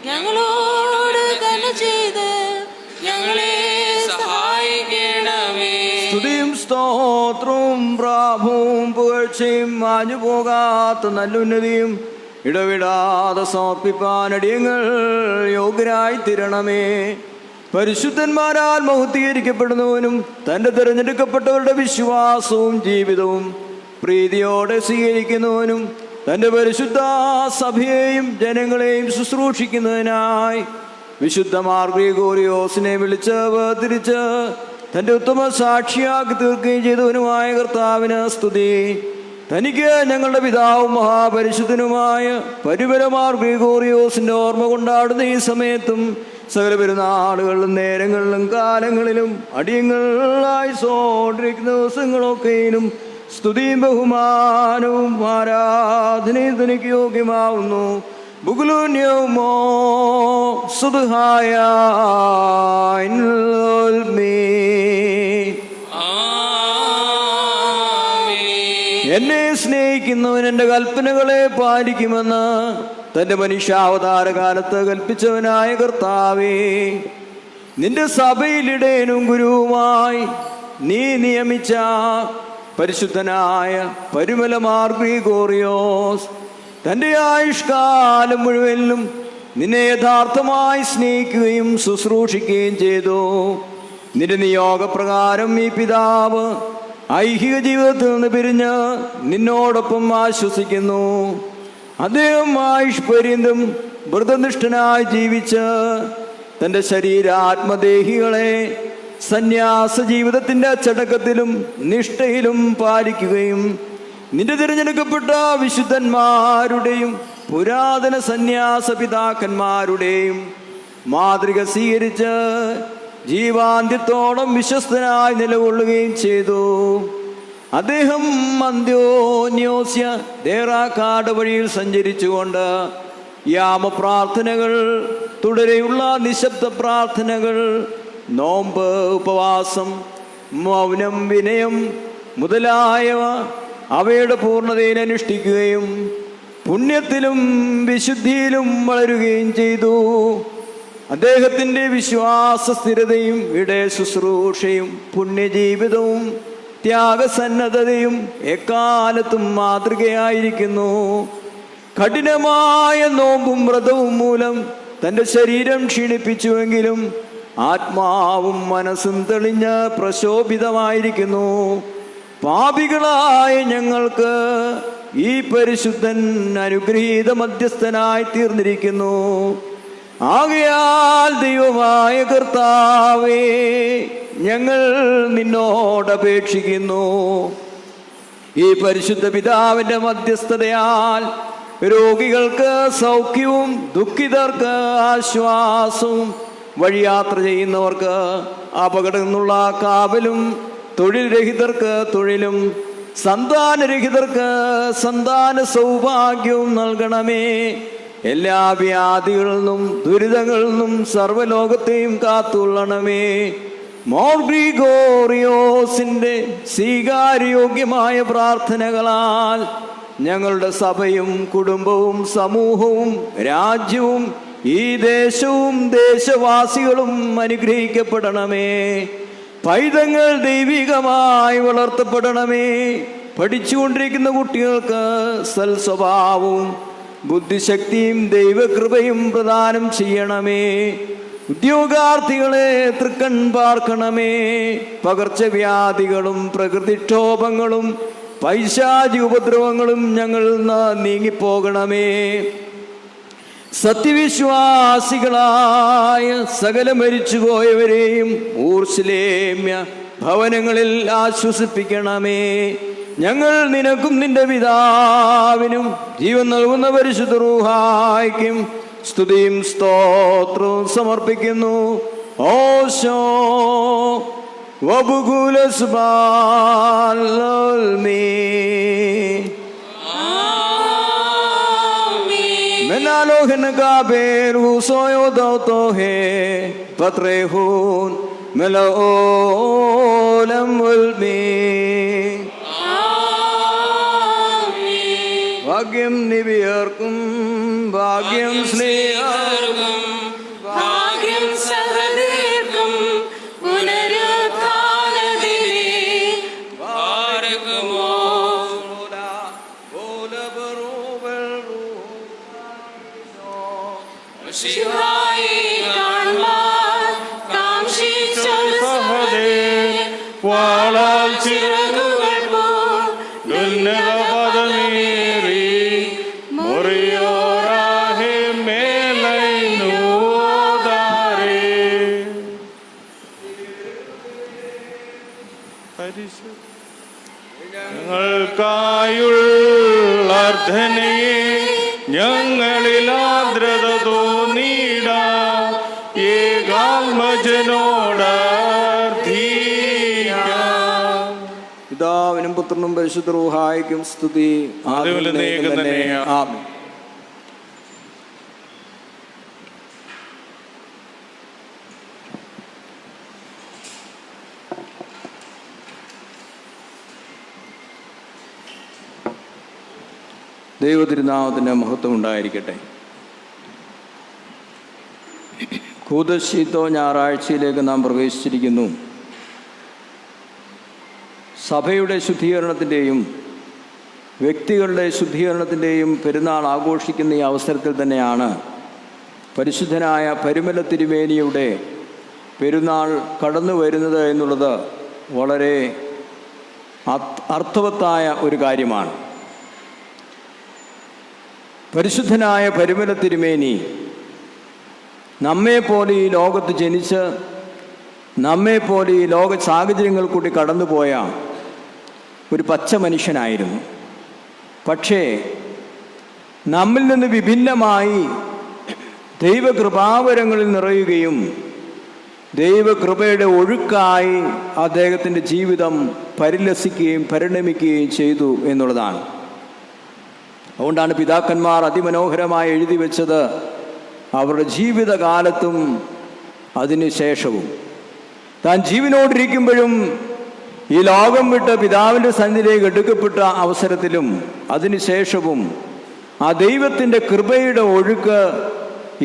ഞങ്ങളോട് കരുണ ചെയ്ത് ഞങ്ങളെ സഹായിക്കണമേ. സ്തുതിയും സ്തോത്രവും പ്രാഭവും പുകഴ്ചയും മാഞ്ഞു പോകാത്ത നല്ലുന്നതിയും ഇടവിടാതെ സമർപ്പിപ്പാൻ അടിയങ്ങൾ യോഗ്യരായി തീരണമേ. പരിശുദ്ധന്മാരാൽ മഹത്വീകരിക്കപ്പെടുന്നവനും തൻ്റെ തിരഞ്ഞെടുക്കപ്പെട്ടവരുടെ വിശ്വാസവും ജീവിതവും പ്രീതിയോടെ സ്വീകരിക്കുന്നവനും തൻ്റെ പരിശുദ്ധ സഭയെയും ജനങ്ങളെയും ശുശ്രൂഷിക്കുന്നതിനായി വിശുദ്ധ മാർ ഗ്രിഗോറിയോസിനെ വിളിച്ച് വേർതിരിച്ച് തൻ്റെ ഉത്തമ സാക്ഷിയാക്കി തീർക്കുകയും ചെയ്തവനുമായ കർത്താവിന് സ്തുതി. തനിക്ക് ഞങ്ങളുടെ പിതാവും മഹാപരിശുദ്ധനുമായ പരിമലമാർ ഗ്രിഗോറിയോസിൻ്റെ ഓർമ്മ കൊണ്ടാടുന്ന ഈ സമയത്തും സകല പെരുന്നാളുകളിലും നേരങ്ങളിലും കാലങ്ങളിലും അടിയങ്ങളായി സോണ്ടിരിക്കുന്ന ദിവസങ്ങളൊക്കെയും സ്തുതിയും ബഹുമാനവും ആരാധനയും തനിക്ക് യോഗ്യമാവുന്നു. ബുഗുലുന്യവുമോ സുദ്ഹായ എന്നെ സ്നേഹിക്കുന്നവൻ എൻ്റെ കൽപ്പനകളെ പാലിക്കുമെന്ന് തൻ്റെ മനുഷ്യാവതാര കാലത്ത് കൽപ്പിച്ചവനായ കർത്താവേ, നിന്റെ സഭയിലിടയനും ഗുരുവുമായി നീ നിയമിച്ച പരിശുദ്ധനായ പരിമലമാർ ഗ്രിഗോറിയോസ് തൻ്റെ ആയുഷ്കാലം മുഴുവനിലും നിന്നെ യഥാർത്ഥമായി സ്നേഹിക്കുകയും ശുശ്രൂഷിക്കുകയും ചെയ്തു. നിന്റെ നിയോഗപ്രകാരം ഈ പിതാവ് ഐഹിക ജീവിതത്തിൽ നിന്ന് പിരിഞ്ഞ് നിന്നോടൊപ്പം ആശ്വസിക്കുന്നു. അദ്ദേഹം ആയുഷ്പര്യന്തം വ്രതനിഷ്ഠനായി ജീവിച്ച് തൻ്റെ ശരീരാത്മദേഹികളെ സന്യാസ ജീവിതത്തിൻ്റെ അച്ചടക്കത്തിലും നിഷ്ഠയിലും പാലിക്കുകയും നിന്റെ തിരഞ്ഞെടുക്കപ്പെട്ട വിശുദ്ധന്മാരുടെയും പുരാതന സന്യാസ പിതാക്കന്മാരുടെയും മാതൃക സ്വീകരിച്ച് ജീവാന്ത്യത്തോളം വിശ്വസ്തനായി നിലകൊള്ളുകയും ചെയ്തു. അദ്ദേഹം അന്ത്യോന്യോസ്യ ദേറാക്കാട് വഴിയിൽ സഞ്ചരിച്ചുകൊണ്ട് യാമപ്രാർത്ഥനകൾ, തുടരെയുള്ള നിശബ്ദ പ്രാർത്ഥനകൾ, നോമ്പ്, ഉപവാസം, മൗനം, വിനയം മുതലായവ അവയുടെ പൂർണ്ണതയിൽ അനുഷ്ഠിക്കുകയും പുണ്യത്തിലും വിശുദ്ധിയിലും വളരുകയും ചെയ്തു. അദ്ദേഹത്തിൻ്റെ വിശ്വാസ സ്ഥിരതയും ഇടയ ശുശ്രൂഷയും പുണ്യജീവിതവും ത്യാഗസന്നദ്ധതയും എക്കാലത്തും മാതൃകയായിരിക്കുന്നു. കഠിനമായ നോമ്പും വ്രതവും മൂലം തൻ്റെ ശരീരം ക്ഷീണിപ്പിച്ചുവെങ്കിലും ആത്മാവും മനസ്സും തെളിഞ്ഞ് പ്രശോഭിതമായിരിക്കുന്നു. പാപികളായ ഞങ്ങൾക്ക് ഈ പരിശുദ്ധൻ അനുഗ്രഹീത മധ്യസ്ഥനായി തീർന്നിരിക്കുന്നു. ആകയാൽ ദൈവമായ കർത്താവേ, ഞങ്ങൾ നിന്നോടപേക്ഷിക്കുന്നു, ഈ പരിശുദ്ധ പിതാവിൻ്റെ മധ്യസ്ഥതയാൽ രോഗികൾക്ക് സൗഖ്യവും ദുഃഖിതർക്ക് ആശ്വാസവും, വഴിയാത്ര ചെയ്യുന്നവർക്ക് അപകടത്തിൽ നിന്നുള്ള കാവലും, തൊഴിൽ രഹിതർക്ക് തൊഴിലും, സന്താനരഹിതർക്ക് സന്താന സൗഭാഗ്യവും നൽകണമേ. എല്ലാ വ്യാധികളിൽ നിന്നും ദുരിതങ്ങളിൽ നിന്നും സർവ്വലോകത്തെയും കാത്തുകൊള്ളണമേ. മോർ ഗ്രിഗോറിയോസിൻ്റെ സ്വീകാര്യോഗ്യമായ പ്രാർത്ഥനകളാൽ ഞങ്ങളുടെ സഭയും കുടുംബവും സമൂഹവും രാജ്യവും ഈ ദേശവും ദേശവാസികളും അനുഗ്രഹിക്കപ്പെടണമേ. പൈതങ്ങൾ ദൈവികമായി വളർത്തപ്പെടണമേ. പഠിച്ചുകൊണ്ടിരിക്കുന്ന കുട്ടികൾക്ക് സൽസ്വഭാവവും ബുദ്ധിശക്തിയും ദൈവകൃപയും പ്രദാനം ചെയ്യണമേ. ഉദ്യോഗാർത്ഥികളെ തൃക്കൺ പാർക്കണമേ. പകർച്ചവ്യാധികളും പ്രകൃതിക്ഷോഭങ്ങളും പൈശാചിക ഉപദ്രവങ്ങളും ഞങ്ങളിൽ നിന്ന് നീങ്ങിപ്പോകണമേ. സത്യവിശ്വാസികളായ സകല മരിച്ചുപോയവരെയും ഊർശ്ലേമ്യ ഭവനങ്ങളിൽ ആശ്വസിപ്പിക്കണമേ. ഞങ്ങൾ നിനക്കും നിന്റെ പിതാവിനും ജീവൻ നൽകുന്ന പരിശുദ്ധ റൂഹായ്ക്കും സ്തുതിയും സ്തോത്രവും സമർപ്പിക്കുന്നു. ഓശോ വബുകുലസ്ബാൽമീ Menalohen gaber usoyo dautohe patrehun melaolam ulmi. ഭാഗ്യം നിബിയർക്കും ഭാഗ്യം സ്നേഹർക്കും ഭാഗ്യം സഹദേർക്കും പുനരുത്ഥാനദിനെ ഭാരകമോ ശിവായി കാണുവാൻ കാംക്ഷിച്ചൊരു വാളാൽ ചിറകുകൾ പോൽ ചിരപദമേറി മുറിയോറാഹെ മേലൈനോദാരേ. ഞങ്ങൾക്കായുള്ള അർത്ഥനയെ ഞങ്ങളിൽ ആർദ്രത തോന്നിട ഏകാത്മജനോടർത്ഥിക്കാം. പിതാവിനും പുത്രനും പരിശുദ്ധ റൂഹായ്ക്കും സ്തുതി. അതുപോലെ തന്നെ. ആമേൻ. ദൈവതിരുനാമത്തിൻ്റെ മഹത്വം ഉണ്ടായിരിക്കട്ടെ. കൂദശീത്തോ ഞായറാഴ്ചയിലേക്ക് നാം പ്രവേശിച്ചിരിക്കുന്നു. സഭയുടെ ശുദ്ധീകരണത്തിൻ്റെയും വ്യക്തികളുടെ ശുദ്ധീകരണത്തിൻ്റെയും പെരുന്നാൾ ആഘോഷിക്കുന്ന ഈ അവസരത്തിൽ തന്നെയാണ് പരിശുദ്ധനായ പരിമല തിരുമേനിയുടെ പെരുന്നാൾ കടന്നു വരുന്നത് എന്നുള്ളത് വളരെ അർത്ഥവത്തായ ഒരു കാര്യമാണ്. പരിശുദ്ധനായ പരിമല തിരുമേനി നമ്മെപ്പോലെ ഈ ലോകത്ത് ജനിച്ച് നമ്മെപ്പോലെ ഈ ലോക സാഹചര്യങ്ങൾ കൂടി കടന്നുപോയ ഒരു പച്ച മനുഷ്യനായിരുന്നു. പക്ഷേ നമ്മിൽ നിന്ന് വിഭിന്നമായി ദൈവകൃപാവരങ്ങളിൽ നിറയുകയും ദൈവകൃപയുടെ ഒഴുക്കായി അദ്ദേഹത്തിൻ്റെ ജീവിതം പരിലസിക്കുകയും പരിണമിക്കുകയും ചെയ്തു എന്നുള്ളതാണ്. അതുകൊണ്ടാണ് പിതാക്കന്മാർ അതിമനോഹരമായി എഴുതി വെച്ചത് അവരുടെ ജീവിതകാലത്തും അതിനുശേഷവും. താൻ ജീവനോടിരിക്കുമ്പോഴും ഈ ലോകം വിട്ട് പിതാവിൻ്റെ സന്നിധിയിലേക്ക് എടുക്കപ്പെട്ട അവസരത്തിലും അതിനുശേഷവും ആ ദൈവത്തിൻ്റെ കൃപയുടെ ഒഴുക്ക്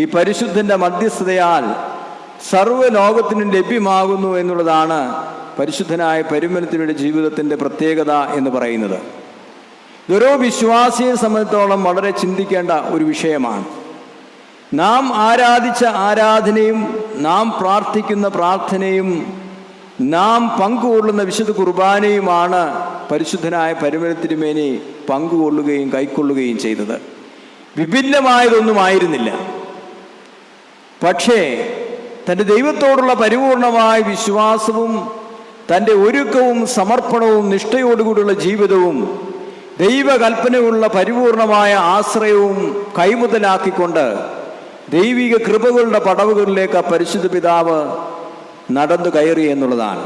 ഈ പരിശുദ്ധൻ്റെ മധ്യസ്ഥതയാൽ സർവ്വലോകത്തിനും ലഭ്യമാകുന്നു എന്നുള്ളതാണ് പരിശുദ്ധനായ പരിമലത്തിൻ്റെ ജീവിതത്തിൻ്റെ പ്രത്യേകത എന്ന് പറയുന്നത്. ഇതൊരോ വിശ്വാസിയെ സംബന്ധിച്ചോളം വളരെ ചിന്തിക്കേണ്ട ഒരു വിഷയമാണ്. നാം ആരാധിച്ച ആരാധനയും നാം പ്രാർത്ഥിക്കുന്ന പ്രാർത്ഥനയും നാം പങ്കുകൊള്ളുന്ന വിശുദ്ധ കുർബാനയുമാണ് പരിശുദ്ധനായ പരിമല തിരുമേനി പങ്കുകൊള്ളുകയും കൈക്കൊള്ളുകയും ചെയ്തത്. വിഭിന്നമായതൊന്നും ആയിരുന്നില്ല. പക്ഷേ തൻ്റെ ദൈവത്തോടുള്ള പരിപൂർണമായ വിശ്വാസവും തൻ്റെ ഒരുക്കവും സമർപ്പണവും നിഷ്ഠയോടുകൂടിയുള്ള ജീവിതവും ദൈവകൽപ്പനയുള്ള പരിപൂർണമായ ആശ്രയവും കൈമുതലാക്കിക്കൊണ്ട് ദൈവിക കൃപകളുടെ പടവുകളിലേക്ക് ആ പരിശുദ്ധ പിതാവ് നടന്നു കയറി എന്നുള്ളതാണ്.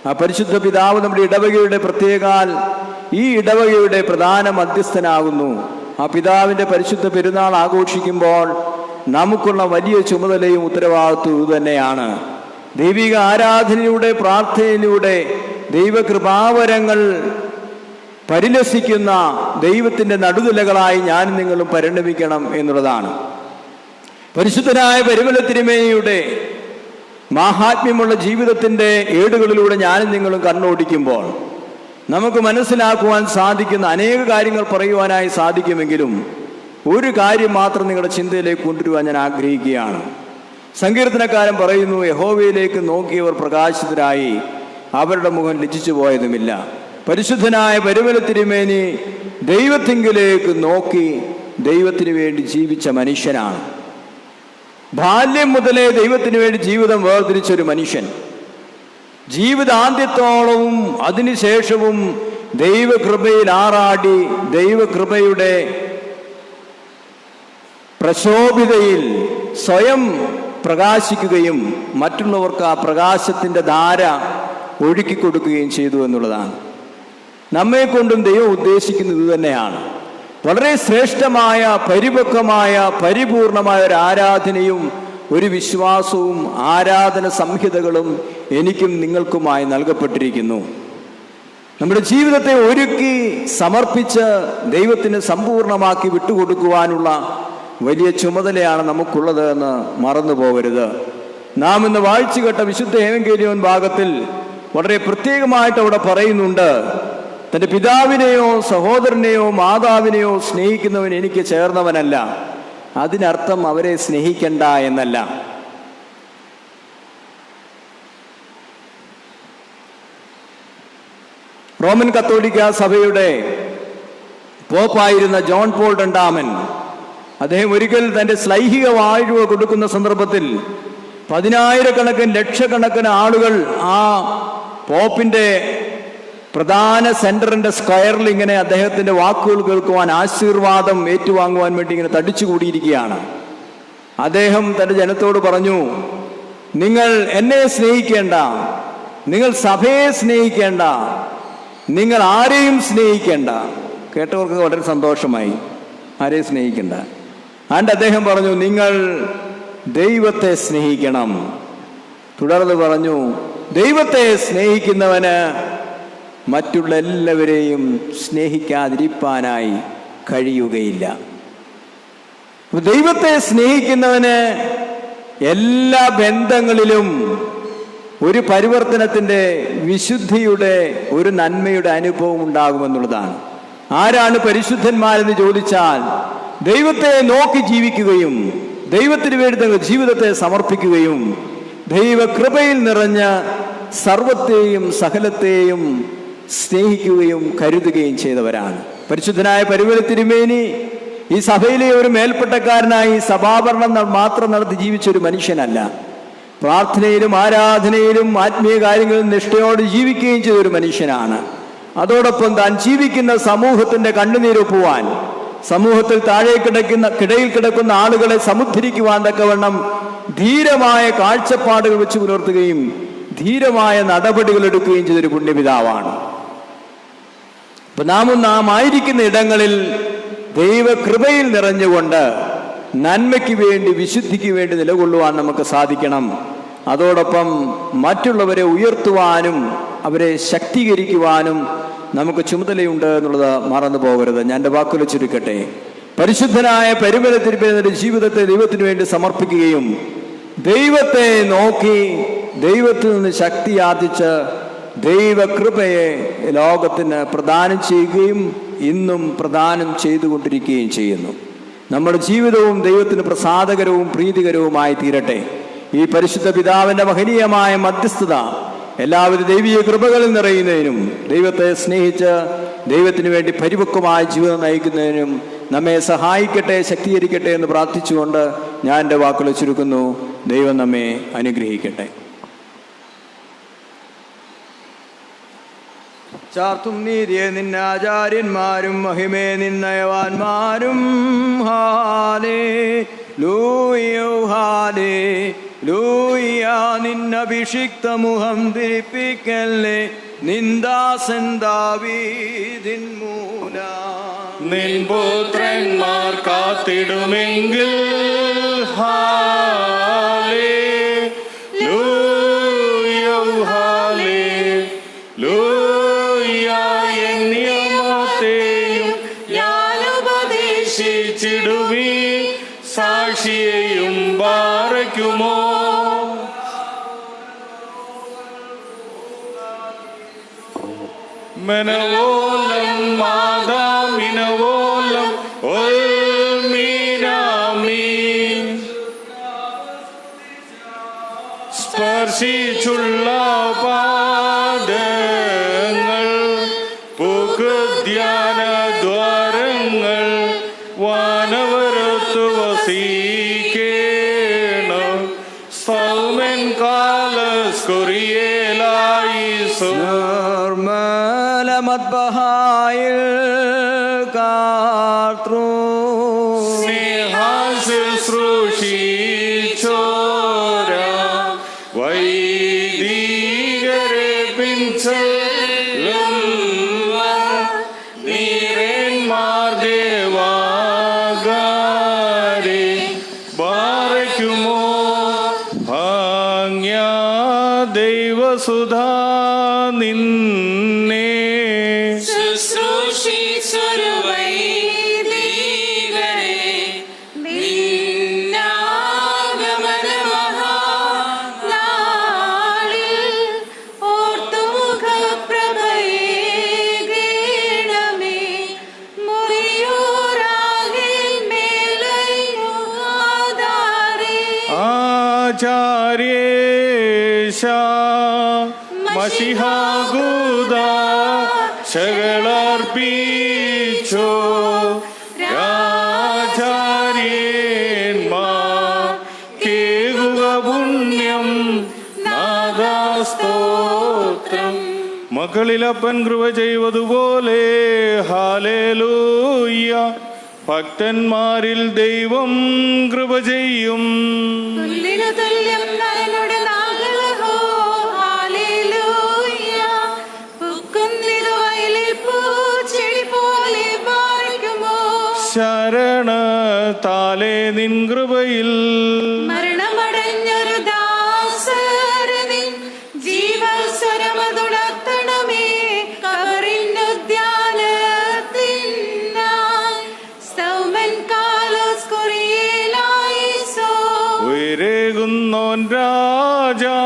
ആ പരിശുദ്ധ പിതാവ് നമ്മുടെ ഇടവകയുടെ പ്രത്യേകാൽ ഈ ഇടവകയുടെ പ്രധാന മധ്യസ്ഥനാകുന്നു. ആ പിതാവിൻ്റെ പരിശുദ്ധ പെരുന്നാൾ ആഘോഷിക്കുമ്പോൾ നമുക്കുള്ള വലിയ ചുമതലയും ഉത്തരവാദിത്വവും ഇതുതന്നെയാണ്. ദൈവിക ആരാധനയിലൂടെ പ്രാർത്ഥനയിലൂടെ ദൈവകൃപാവരങ്ങൾ പരിലസിക്കുന്ന ദൈവത്തിൻ്റെ നടുനിലകളായി ഞാനും നിങ്ങളും പരിണമിക്കണം എന്നുള്ളതാണ്. പരിശുദ്ധനായ പരിമല തിരുമേനിയുടെ മാഹാത്മ്യമുള്ള ജീവിതത്തിൻ്റെ ഏടുകളിലൂടെ ഞാനും നിങ്ങളും കണ്ണോടിക്കുമ്പോൾ നമുക്ക് മനസ്സിലാക്കുവാൻ സാധിക്കുന്ന അനേക കാര്യങ്ങൾ പറയുവാനായി സാധിക്കുമെങ്കിലും ഒരു കാര്യം മാത്രം നിങ്ങളുടെ ചിന്തയിലേക്ക് കൊണ്ടുവരുവാൻ ഞാൻ ആഗ്രഹിക്കുകയാണ്. സങ്കീർത്തനക്കാരൻ പറയുന്നു, യഹോവയിലേക്ക് നോക്കിയവർ പ്രകാശിതരായി, അവരുടെ മുഖം ലജ്ജിച്ചു പോയതുമില്ല. പരിശുദ്ധനായ പരിമല തിരുമേനി ദൈവത്തിങ്കിലേക്ക് നോക്കി ദൈവത്തിന് വേണ്ടി ജീവിച്ച മനുഷ്യനാണ്. ബാല്യം മുതലേ ദൈവത്തിന് വേണ്ടി ജീവിതം വേർതിരിച്ചൊരു മനുഷ്യൻ. ജീവിതാന്ത്യത്തോളവും അതിനുശേഷവും ദൈവകൃപയിൽ ആറാടി ദൈവകൃപയുടെ പ്രശോഭിതയിൽ സ്വയം പ്രകാശിക്കുകയും മറ്റുള്ളവർക്ക് ആ പ്രകാശത്തിൻ്റെ ധാര ഒഴുക്കിക്കൊടുക്കുകയും ചെയ്തു എന്നുള്ളതാണ്. നമ്മെക്കൊണ്ടും ദൈവം ഉദ്ദേശിക്കുന്നത് ഇതുതന്നെയാണ്. വളരെ ശ്രേഷ്ഠമായ പരിപക്വമായ പരിപൂർണമായ ഒരു ആരാധനയും ഒരു വിശ്വാസവും ആരാധന സംഹിതകളും എനിക്കും നിങ്ങൾക്കുമായി നൽകപ്പെട്ടിരിക്കുന്നു. നമ്മുടെ ജീവിതത്തെ ഒരുക്കി സമർപ്പിച്ച് ദൈവത്തിന് സമ്പൂർണമാക്കി വിട്ടുകൊടുക്കുവാനുള്ള വലിയ ചുമതലയാണ് നമുക്കുള്ളത് എന്ന് മറന്നു പോകരുത്. നാം ഇന്ന് വായിച്ചു കേട്ട വിശുദ്ധ ഏവങ്കേലിയോൻ ഭാഗത്തിൽ വളരെ പ്രത്യേകമായിട്ട് അവിടെ പറയുന്നുണ്ട്, തൻ്റെ പിതാവിനെയോ സഹോദരനെയോ മാതാവിനെയോ സ്നേഹിക്കുന്നവൻ എനിക്ക് ചേർന്നവനല്ല. അതിനർത്ഥം അവരെ സ്നേഹിക്കണ്ട എന്നല്ല. റോമൻ കത്തോലിക്ക സഭയുടെ പോപ്പായിരുന്ന ജോൺ പോൾ രണ്ടാമൻ അദ്ദേഹം ഒരിക്കൽ തൻ്റെ ശ്ലൈഹിക വാഴ്വ കൊടുക്കുന്ന സന്ദർഭത്തിൽ 10,000 ലക്ഷക്കണക്കിന് ആളുകൾ ആ പോപ്പിൻ്റെ പ്രധാന സെന്ററിൻ്റെ സ്ക്വയറിൽ ഇങ്ങനെ അദ്ദേഹത്തിൻ്റെ വാക്കുകൾ കേൾക്കുവാൻ, ആശീർവാദം ഏറ്റുവാങ്ങുവാൻ വേണ്ടി ഇങ്ങനെ തടിച്ചുകൂടിയിരിക്കുകയാണ്. അദ്ദേഹം തൻ്റെ ജനത്തോട് പറഞ്ഞു, നിങ്ങൾ എന്നെ സ്നേഹിക്കേണ്ട, നിങ്ങൾ സഭയെ സ്നേഹിക്കേണ്ട, നിങ്ങൾ ആരെയും സ്നേഹിക്കേണ്ട. കേട്ടവർക്ക് വളരെ സന്തോഷമായി. ആരെയും സ്നേഹിക്കേണ്ട. ആണ്ട് അദ്ദേഹം പറഞ്ഞു, നിങ്ങൾ ദൈവത്തെ സ്നേഹിക്കണം. തുടർന്ന് പറഞ്ഞു, ദൈവത്തെ സ്നേഹിക്കുന്നവന് മറ്റുള്ള എല്ലാവരെയും സ്നേഹിക്കാതിരിക്കാനായി കഴിയുകയില്ല. ദൈവത്തെ സ്നേഹിക്കുന്നവന് എല്ലാ ബന്ധങ്ങളിലും ഒരു പരിവർത്തനത്തിൻ്റെ വിശുദ്ധിയുടെ ഒരു നന്മയുടെ അനുഭവം ഉണ്ടാകുമെന്നുള്ളതാണ്. ആരാണ് പരിശുദ്ധന്മാരെന്ന് ചോദിച്ചാൽ, ദൈവത്തെ നോക്കി ജീവിക്കുകയും ദൈവത്തിന് വേണ്ടി തങ്ങളുടെ ജീവിതത്തെ സമർപ്പിക്കുകയും ദൈവകൃപയിൽ നിറഞ്ഞ് സർവത്തെയും സകലത്തെയും സ്നേഹിക്കുകയും കരുതുകയും ചെയ്തവരാണ്. പരിശുദ്ധനായ പരിമല തിരുമേനി ഈ സഭയിലെ ഒരു മേൽപ്പെട്ടക്കാരനായി സഭാഭരണം മാത്രം നടത്തി ജീവിച്ചൊരു മനുഷ്യനല്ല. പ്രാർത്ഥനയിലും ആരാധനയിലും ആത്മീയ കാര്യങ്ങളിൽ നിഷ്ഠയോട് ജീവിക്കുകയും ചെയ്തൊരു മനുഷ്യനാണ്. അതോടൊപ്പം താൻ ജീവിക്കുന്ന സമൂഹത്തിന്റെ കണ്ണുനീരൊപ്പുവാൻ, സമൂഹത്തിൽ കിടയിൽ കിടക്കുന്ന ആളുകളെ സമുദ്ധരിക്കുവാൻ തക്കവണ്ണം ധീരമായ കാഴ്ചപ്പാടുകൾ വെച്ച് പുലർത്തുകയും ധീരമായ നടപടികൾ എടുക്കുകയും ചെയ്തൊരു പുണ്യപിതാവാണ്. അപ്പൊ നാം ആയിരിക്കുന്ന ഇടങ്ങളിൽ ദൈവകൃപയിൽ നിറഞ്ഞുകൊണ്ട് നന്മയ്ക്ക് വേണ്ടി, വിശുദ്ധിക്ക് വേണ്ടി നിലകൊള്ളുവാൻ നമുക്ക് സാധിക്കണം. അതോടൊപ്പം മറ്റുള്ളവരെ ഉയർത്തുവാനും അവരെ ശക്തീകരിക്കുവാനും നമുക്ക് ചുമതലയുണ്ട് എന്നുള്ളത് മറന്നു പോകരുത്. ഞാൻ എൻ്റെ വാക്കുകൾ ചുരുക്കട്ടെ. പരിശുദ്ധനായ പരിമല തിരുമേനിയുടെ ജീവിതത്തെ ദൈവത്തിന് വേണ്ടി സമർപ്പിക്കുകയും ദൈവത്തെ നോക്കി ദൈവത്തിൽ നിന്ന് ശക്തി യാചിച്ച് ദൈവകൃപയെ ലോകത്തിന് പ്രദാനം ചെയ്യുകയും ഇന്നും പ്രദാനം ചെയ്തുകൊണ്ടിരിക്കുകയും ചെയ്യുന്നു. നമ്മുടെ ജീവിതവും ദൈവത്തിന് പ്രസാദകരവും പ്രീതികരവുമായി തീരട്ടെ. ഈ പരിശുദ്ധ പിതാവിൻ്റെ മഹനീയമായ മധ്യസ്ഥത എല്ലാവിധ ദൈവീയ കൃപകളിൽ നിറയുന്നതിനും ദൈവത്തെ സ്നേഹിച്ച് ദൈവത്തിന് വേണ്ടി പരിപക്വമായ ജീവിതം നയിക്കുന്നതിനും നമ്മെ സഹായിക്കട്ടെ, ശക്തീകരിക്കട്ടെ എന്ന് പ്രാർത്ഥിച്ചുകൊണ്ട് ഞാൻ എൻ്റെ വാക്കുകൾ ചുരുക്കുന്നു. ദൈവം നമ്മെ അനുഗ്രഹിക്കട്ടെ. ചാർത്തും നീതിയെ നിന്ന ആചാര്യന്മാരും മഹിമേ നിന്നയവാന്മാരും ലൂയ നിന്നഭിഷിക്ത മുഖം തിരിപ്പിക്കല്ലേ നിന്ദാസൻ ദാവീദിൻ മൂല നിൻ പുത്രന്മാർ കാത്തിടുമെങ്കിൽ സാക്ഷിയെയും ബാറയ്ക്കുമോ. മനവോലം മാതാമിനവോലം ഒൽമീനാമീൻ സ്പർശിച്ചുള്ള പാദങ്ങൾ പൂക്കുധ്യാന ദ്വാരങ്ങൾ വാനവരത്തു വസിക്കേണം സൗമൻ കാലസ് കൊറിയേലായിസോ മദ്ബഹായിൽ കാർത്തൃ സ്നേഹാൽ ശുശ്രൂഷിച്ചോര വൈദികരെ പിൻചെല്ലും നീരന്മാർ ദേവാഗാരെ ബാറയ്ക്കുമോ. ഭാഗ്യ ദൈവസുധാ നിന്നെ ശുശ്രൂഷിച്ചൊരു വൈദികരെ നിന്നാഗമന മഹാനാളിൽ ഓർത്തുമുഖപ്രഭയേകേണമേ മുറിയൂറാകിൽ മേലയുഹാദാരേ. ആചാര്യേശ മസിഹാഗൂദ ശകളർപ്പിച്ചോ രാചാര്യന്മാർ കേകുക പുണ്യം നാദാസ്തോത്രം. മക്കളിലപ്പൻ കൃപ ചെയ്വതുപോലെ ഹാലേലൂയ. ഭക്തന്മാരിൽ ദൈവം കൃപ ചെയ്യും. പുല്ലിനു തുല്യം നരനുടെ നാഗളഹോ ഹല്ലേലൂയ. പൂക്കുന്നിരുവയലിൽ പൂച്ചെടി പോലെ ബാറയ്ക്കുമോ. ശരണത്താലേ നിൻ കൃപയിൽ മരണമടഞ്ഞൊരു ദാസരനിൻ ജീവസ്വരമതുണർത്തണമേ. കബറിനുദ്യാനത്തിനായി സൗമൻ കാലോസ് കൊറിയേലായിസോ. ഉയരേകുന്നോൻ രാജാ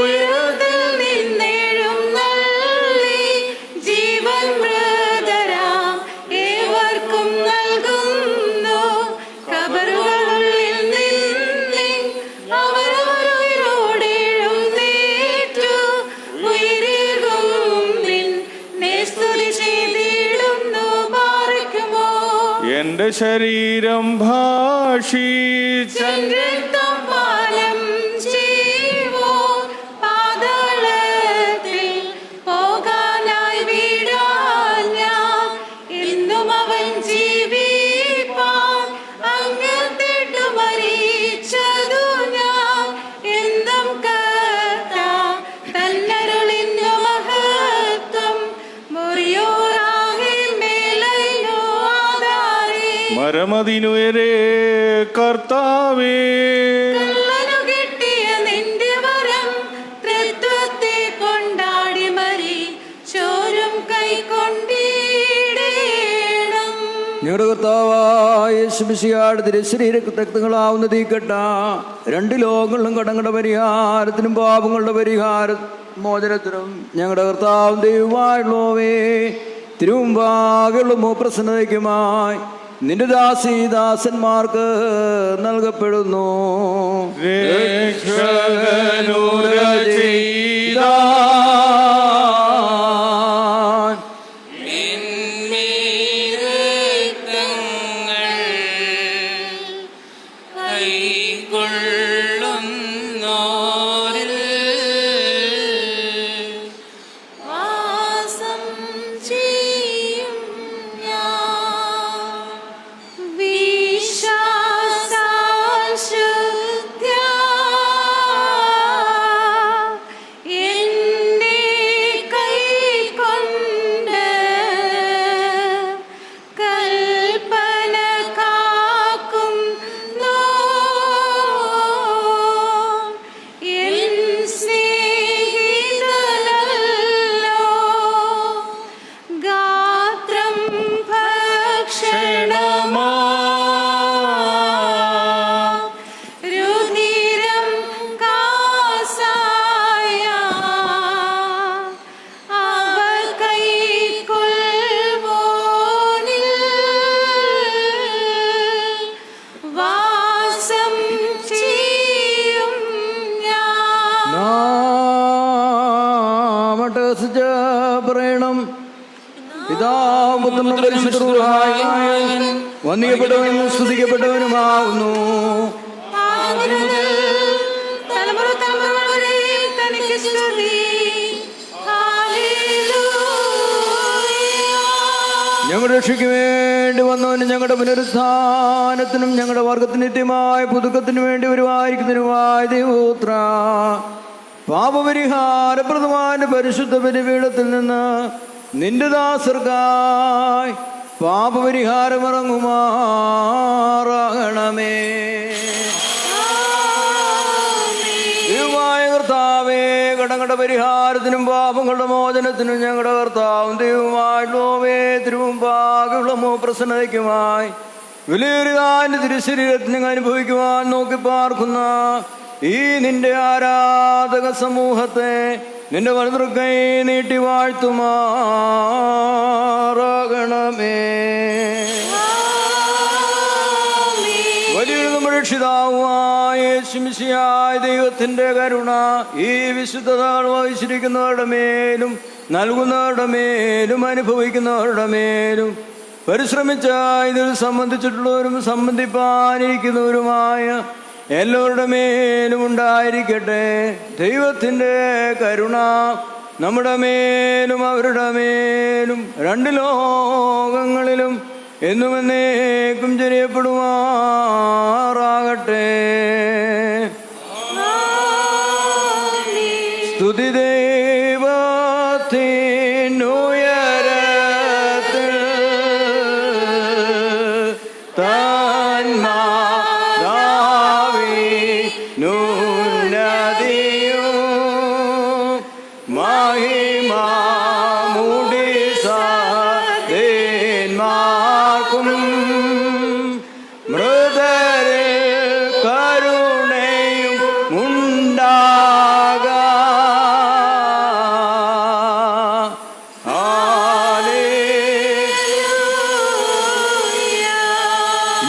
ഉയരത്തിൽ നിന്നെഴുന്നള്ളി ജീവൻ മൃതരാം ഏവർക്കും നൽകുന്നു. കബറുകളുള്ളിൽ നിന്നെ അവരവരുയിരോടെ എന്റെ ശരീരം ഭാഷിച്ച രക്തം പാനം ചെയ്യുവോ പാതാളത്തിൽ പോകാനായി വീടാൻ ഞാൻ എന്നും അവൻ ജീവിപ്പാൻ അങ്ങത്തേട്ടു മരിച്ചതു ഞാൻ എന്നും കർത്താവ് തന്നരുളിന്നു മഹത്വം മുറിയോറാകെ മേലയോ ആധാരേ മരമതിനുയരേ കർത്താവേ കള്ളനു കിട്ടിയ നിന്റെ വരം തൃത്വത്തെ കൊണ്ടാടി മരി ചോരും കൈക്കൊണ്ടിടേണം. ഞങ്ങളുടെ കർത്താവായ യേശുമിശിഹായുടെ തിരുശരീര രക്തങ്ങളാവുന്ന തീക്കട്ട രണ്ട് ലോകങ്ങളിലും കടങ്ങളുടെ പരിഹാരത്തിനും പാപങ്ങളുടെ പരിഹാര മോചനത്തിനും ഞങ്ങളുടെ കർത്താവും ദൈവമായുള്ളവേ തിരുമുമ്പാകെയുള്ള പ്രസന്നതയ്ക്കുമായി നിന്റെ ദാസന്മാർക്ക് നൽകപ്പെടുന്നു. വാസം ചെയ്യും ഞാൻ വിശ്വാസാൽ ശുദ്ധ്യാ എന്നെ കൈക്കൊണ്ട് കൽപ്പന കാക്കുന്നു എൻ സ്നേഹിതനല്ലോ ഗാത്രം ഭക്ഷണമാ രുധിരം കാസായ അവർ കൈക്കൊള്ളുവോനിൽ വാസം ചെയ്യും ഞാൻ. നാമട്ടസിച്ച പറയണം. പിതാവും പുത്രനും പരിശുദ്ധരുമായ വന്ദിക്കപ്പെട്ടവനും സ്തുതിക്കപ്പെട്ടവനുമാവുന്നു. ആദ്യം മുതൽ തലമുറ തലമുറകൾ വരെ തനിക്ക് സ്തുതി. ഹല്ലേലൂയ. ഞങ്ങളുടെ രക്ഷയ്ക്ക് വേണ്ടി വന്നവനും ഞങ്ങളുടെ പുനരുത്ഥാനത്തിനും ഞങ്ങളുടെ വർഗത്തിന് നിത്യമായ പുതുക്കത്തിനു വേണ്ടി വരുവായിരിക്കുന്നതിനുമായ ദൈവപുത്ര പാപപരിഹാരപ്രദമായ പരിശുദ്ധ ബലിപീഠത്തിൽ നിന്ന് നിന്റെ ദാസർക്കായി പാപപരിഹാരമിറങ്ങുമാറാകണമേ. ദൈവമായ കർത്താവേ, കടങ്ങളുടെ പരിഹാരത്തിനും പാപങ്ങളുടെ മോചനത്തിനും ഞങ്ങളുടെ കർത്താവും ദൈവമായുള്ളവേ തിരുമുമ്പാകെയുള്ള പ്രസന്നതയ്ക്കുമായി വിലയേറിയ തിരുശരീരത്തിന് അനുഭവിക്കുവാൻ നോക്കി പാർക്കുന്ന ഈ നിന്റെ ആരാധക സമൂഹത്തെ നിന്റെ വലതുകൈ നീട്ടി വാഴ്ത്തുമാറാകണമേ. വലിയ നമ്മുടെ രക്ഷിതാവുമായ യേശുമിശിഹായ ദൈവത്തിന്റെ കരുണ ഈ വിശുദ്ധതാൾ വഹിച്ചിരിക്കുന്നവരുടെ മേലും നൽകുന്നവരുടെ മേലും അനുഭവിക്കുന്നവരുടെ മേലും പരിശ്രമിച്ച ഇതിൽ സംബന്ധിച്ചിട്ടുള്ളവരും സംബന്ധിപ്പാനിരിക്കുന്നവരുമായ എല്ലാവരുടെ മേലും ഉണ്ടായിരിക്കട്ടെ. ദൈവത്തിൻ്റെ കരുണ നമ്മുടെ മേലും അവരുടെ മേലും രണ്ട് ലോകങ്ങളിലും എന്നും എന്നേക്കും ചൊരിയപ്പെടുമാറാകട്ടെ. സ്തുതി ദൈവത്തിനുയരത്തിൽ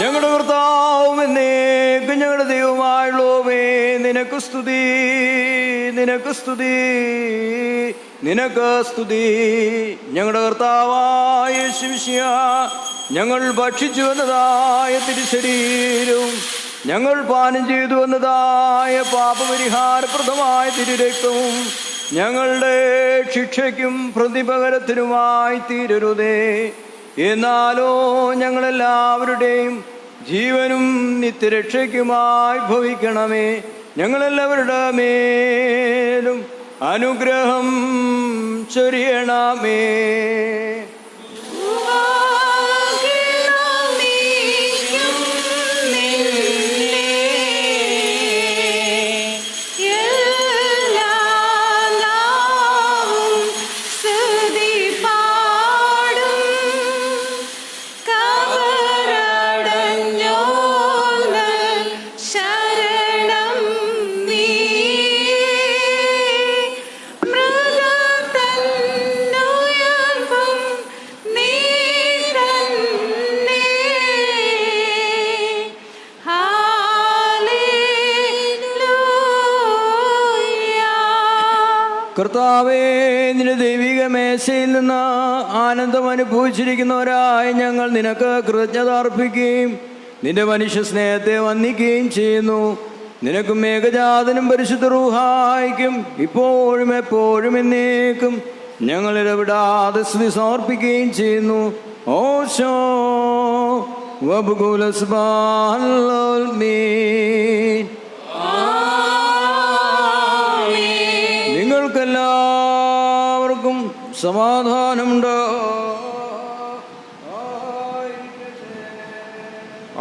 ഞങ്ങളുടെ കർത്താവും എന്നേക്കും ഞങ്ങളുടെ ദൈവമായുള്ളവേ നിനക്ക് സ്തുതി, നിനക്ക് സ്തുതി, നിനക്ക് സ്തുതി. ഞങ്ങളുടെ കർത്താവായ യേശുമിശിഹാ, ഞങ്ങൾ ഭക്ഷിച്ചു വന്നതായ തിരുശരീരവും ഞങ്ങൾ പാനം ചെയ്തു വന്നതായ പാപപരിഹാരപ്രദമായ തിരുരക്തവും ഞങ്ങളുടെ ശിക്ഷയ്ക്കും പ്രതിപകരത്തിനുമായി തീരരുതേ. എന്നാലോ ഞങ്ങളെല്ലാവരുടെയും ജീവനും നിത്യരക്ഷയ്ക്കുമായി ഭവിക്കണമേ. ഞങ്ങളെല്ലാവരുടെ മേലും അനുഗ്രഹം ചൊരിയണമേ. കർത്താവേ, നിന്റെ ദൈവിക മേശയിൽ നിന്ന് ആനന്ദം അനുഭവിച്ചിരിക്കുന്നവരായി ഞങ്ങൾ നിനക്ക് കൃതജ്ഞത അർപ്പിക്കുകയും നിന്റെ മനുഷ്യ സ്നേഹത്തെ വന്ദിക്കുകയും ചെയ്യുന്നു. നിനക്കും ഏകജാതനും പരിശുദ്ധ റൂഹായിക്കും ഇപ്പോഴും എപ്പോഴും എന്നേക്കും ഞങ്ങൾ ഇടപെടാതെ സ്തുതി സമർപ്പിക്കുകയും ചെയ്യുന്നു. ഓശോ വബുകുലസ്ബാൽമീൻ. നിങ്ങൾക്കെല്ലാവർക്കും സമാധാനമുണ്ട്.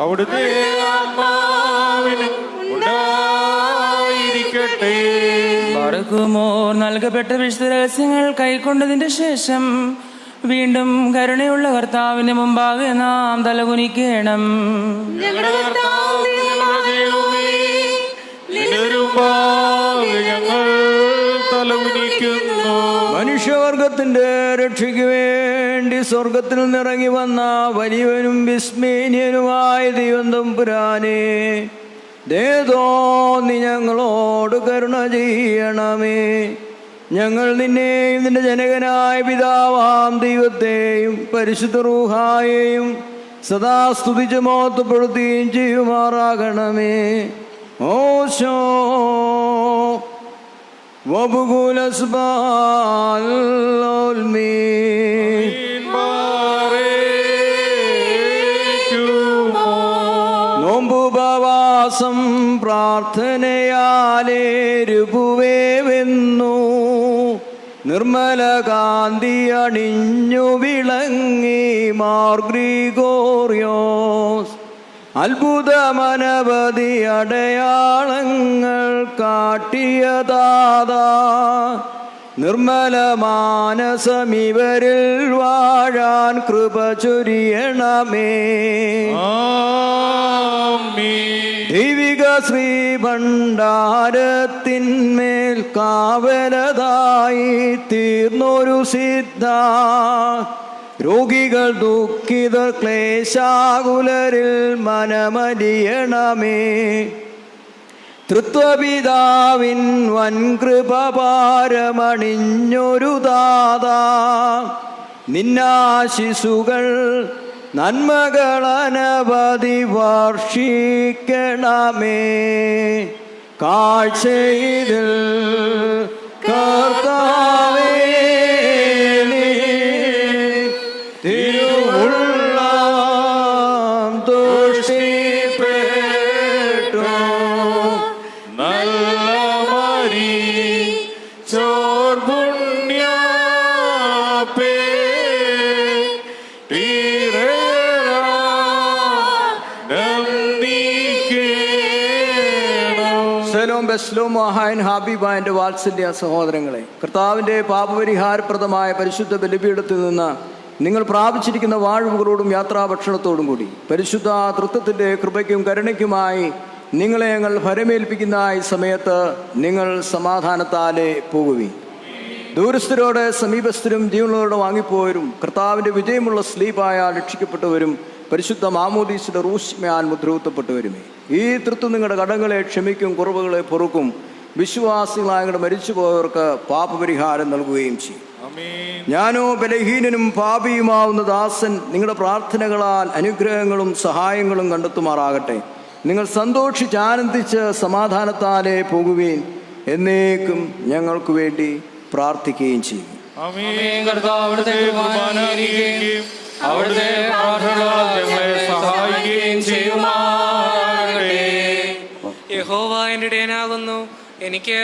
അവിടുത്തെ ആത്മാവിനും ഉണ്ടായിരിക്കട്ടെ. ബാറക്കുമോർ നൽകപ്പെട്ട വിശുദ്ധ രഹസ്യങ്ങൾ കൈക്കൊണ്ടതിന്റെ ശേഷം വീണ്ടും കരുണയുള്ള കർത്താവിന്റെ മുമ്പാകെ നാം തലകുനിക്കണം. ഞങ്ങൾ തലകുനിക്കുന്നു. മനുഷ്യവർഗത്തിന്റെ രക്ഷയ്ക്ക് വേണ്ടി സ്വർഗത്തിൽ നിന്നിറങ്ങി വന്ന വലിയവനും വിസ്മേന്യനുമായ ദൈവം തമ്പുരാനെ, നീ ഞങ്ങളോട് കരുണ ചെയ്യണമേ. ഞങ്ങൾ നിന്നെയും നിന്റെ ജനകനായ പിതാവാം ദൈവത്തെയും പരിശുദ്ധ റൂഹായെയും സദാ സ്തുതിച്ച് മഹത്വപ്പെടുത്തുകയും ചെയ്യുമാറാകണമേ. ഓശോ വബുകുലസ്ബാൽമീൻ. നോമ്പുപവാസം പ്രാർത്ഥനയാലേ രുപുവേവെന്നു നിർമ്മല കാന്തി അണിഞ്ഞു വിളങ്ങി മാർ ഗ്രിഗോറിയോസ്. അത്ഭുതമനവധി അടയാളങ്ങൾ കാട്ടിയ ദാതാ, നിർമ്മല മാനസമിവരിൽ വാഴാൻ കൃപ ചൊരിയണമേ. ദൈവിക ശ്രീ ഭണ്ഡാരത്തിന്മേൽ കാവലതായി തീർന്നൊരു സിദ്ധ, രോഗികൾ ദുഃഖിതർ ക്ലേശാകുലരിൽ മനമലിയണമേ. തൃത്വപിതാവിൻ വൻകൃപ പാരമണിഞ്ഞൊരു ദാതാ, നിന്നാശിസുകൾ നന്മകളനവധി വർഷിക്കണമേ. കാഴ്ചയിൽ കർത്താവേ തിരുവുള്ളം തുഷ്ടിപ്പെട്ടു. നല്ല മരി ചോർപുണ്യപേ ഹാബിബാന്റെ വാത്സല്യ സഹോദരങ്ങളെ, കർത്താവിന്റെ പാപപരിഹാരപ്രദമായ പരിശുദ്ധ ബലിപീഠത്തിൽ നിന്ന് നിങ്ങൾ പ്രാപിച്ചിരിക്കുന്ന വാഴ്വുകളോടും യാത്രാഭക്ഷണത്തോടും കൂടി പരിശുദ്ധ തൃത്വത്തിന്റെ കൃപയ്ക്കും കരുണയ്ക്കുമായി നിങ്ങളെ ഞങ്ങൾ ഫലമേൽപ്പിക്കുന്ന ഈ സമയത്ത് നിങ്ങൾ സമാധാനത്താലേ പോകുവി. ദൂരസ്ഥരോട് സമീപസ്ഥരും ജീവനോട് വാങ്ങിപ്പോയവരും കർത്താവിന്റെ വിജയമുള്ള സ്ലീപായ രക്ഷിക്കപ്പെട്ടവരും പരിശുദ്ധ മാമോദീസിന്റെ റൂഷ്മയാൽ മുദ്രകുത്തപ്പെട്ടവരുമേ, ഈ തൃത്വം നിങ്ങളുടെ കടങ്ങളെ ക്ഷമിക്കും, കുറവുകളെ പൊറുക്കും. വിശ്വാസികളായ ഞങ്ങളുടെ മരിച്ചുപോയവർക്ക് പാപപരിഹാരം നൽകുകയും ചെയ്യും. ഞാനോ ബലഹീനനും പാപിയുമാവുന്ന ദാസൻ നിങ്ങളുടെ പ്രാർത്ഥനകളാൽ അനുഗ്രഹങ്ങളും സഹായങ്ങളും കണ്ടെത്തുമാറാകട്ടെ. നിങ്ങൾ സന്തോഷിച്ച് ആനന്ദിച്ച് സമാധാനത്താലേ പോകുകയും എന്നേക്കും ഞങ്ങൾക്ക് വേണ്ടി പ്രാർത്ഥിക്കുകയും ചെയ്യും. കർത്താവിന്റെ കുർബാന അനുഗ്രഹിക്കുകയും അവിടുത്തെ പ്രാർത്ഥനകളാൽ ഞങ്ങളെ സഹായിക്കുകയും ചെയ്യുമാറാകട്ടെ. യഹോവ എൻ്റെ ഇടയനാകുന്നു, എനിക്ക്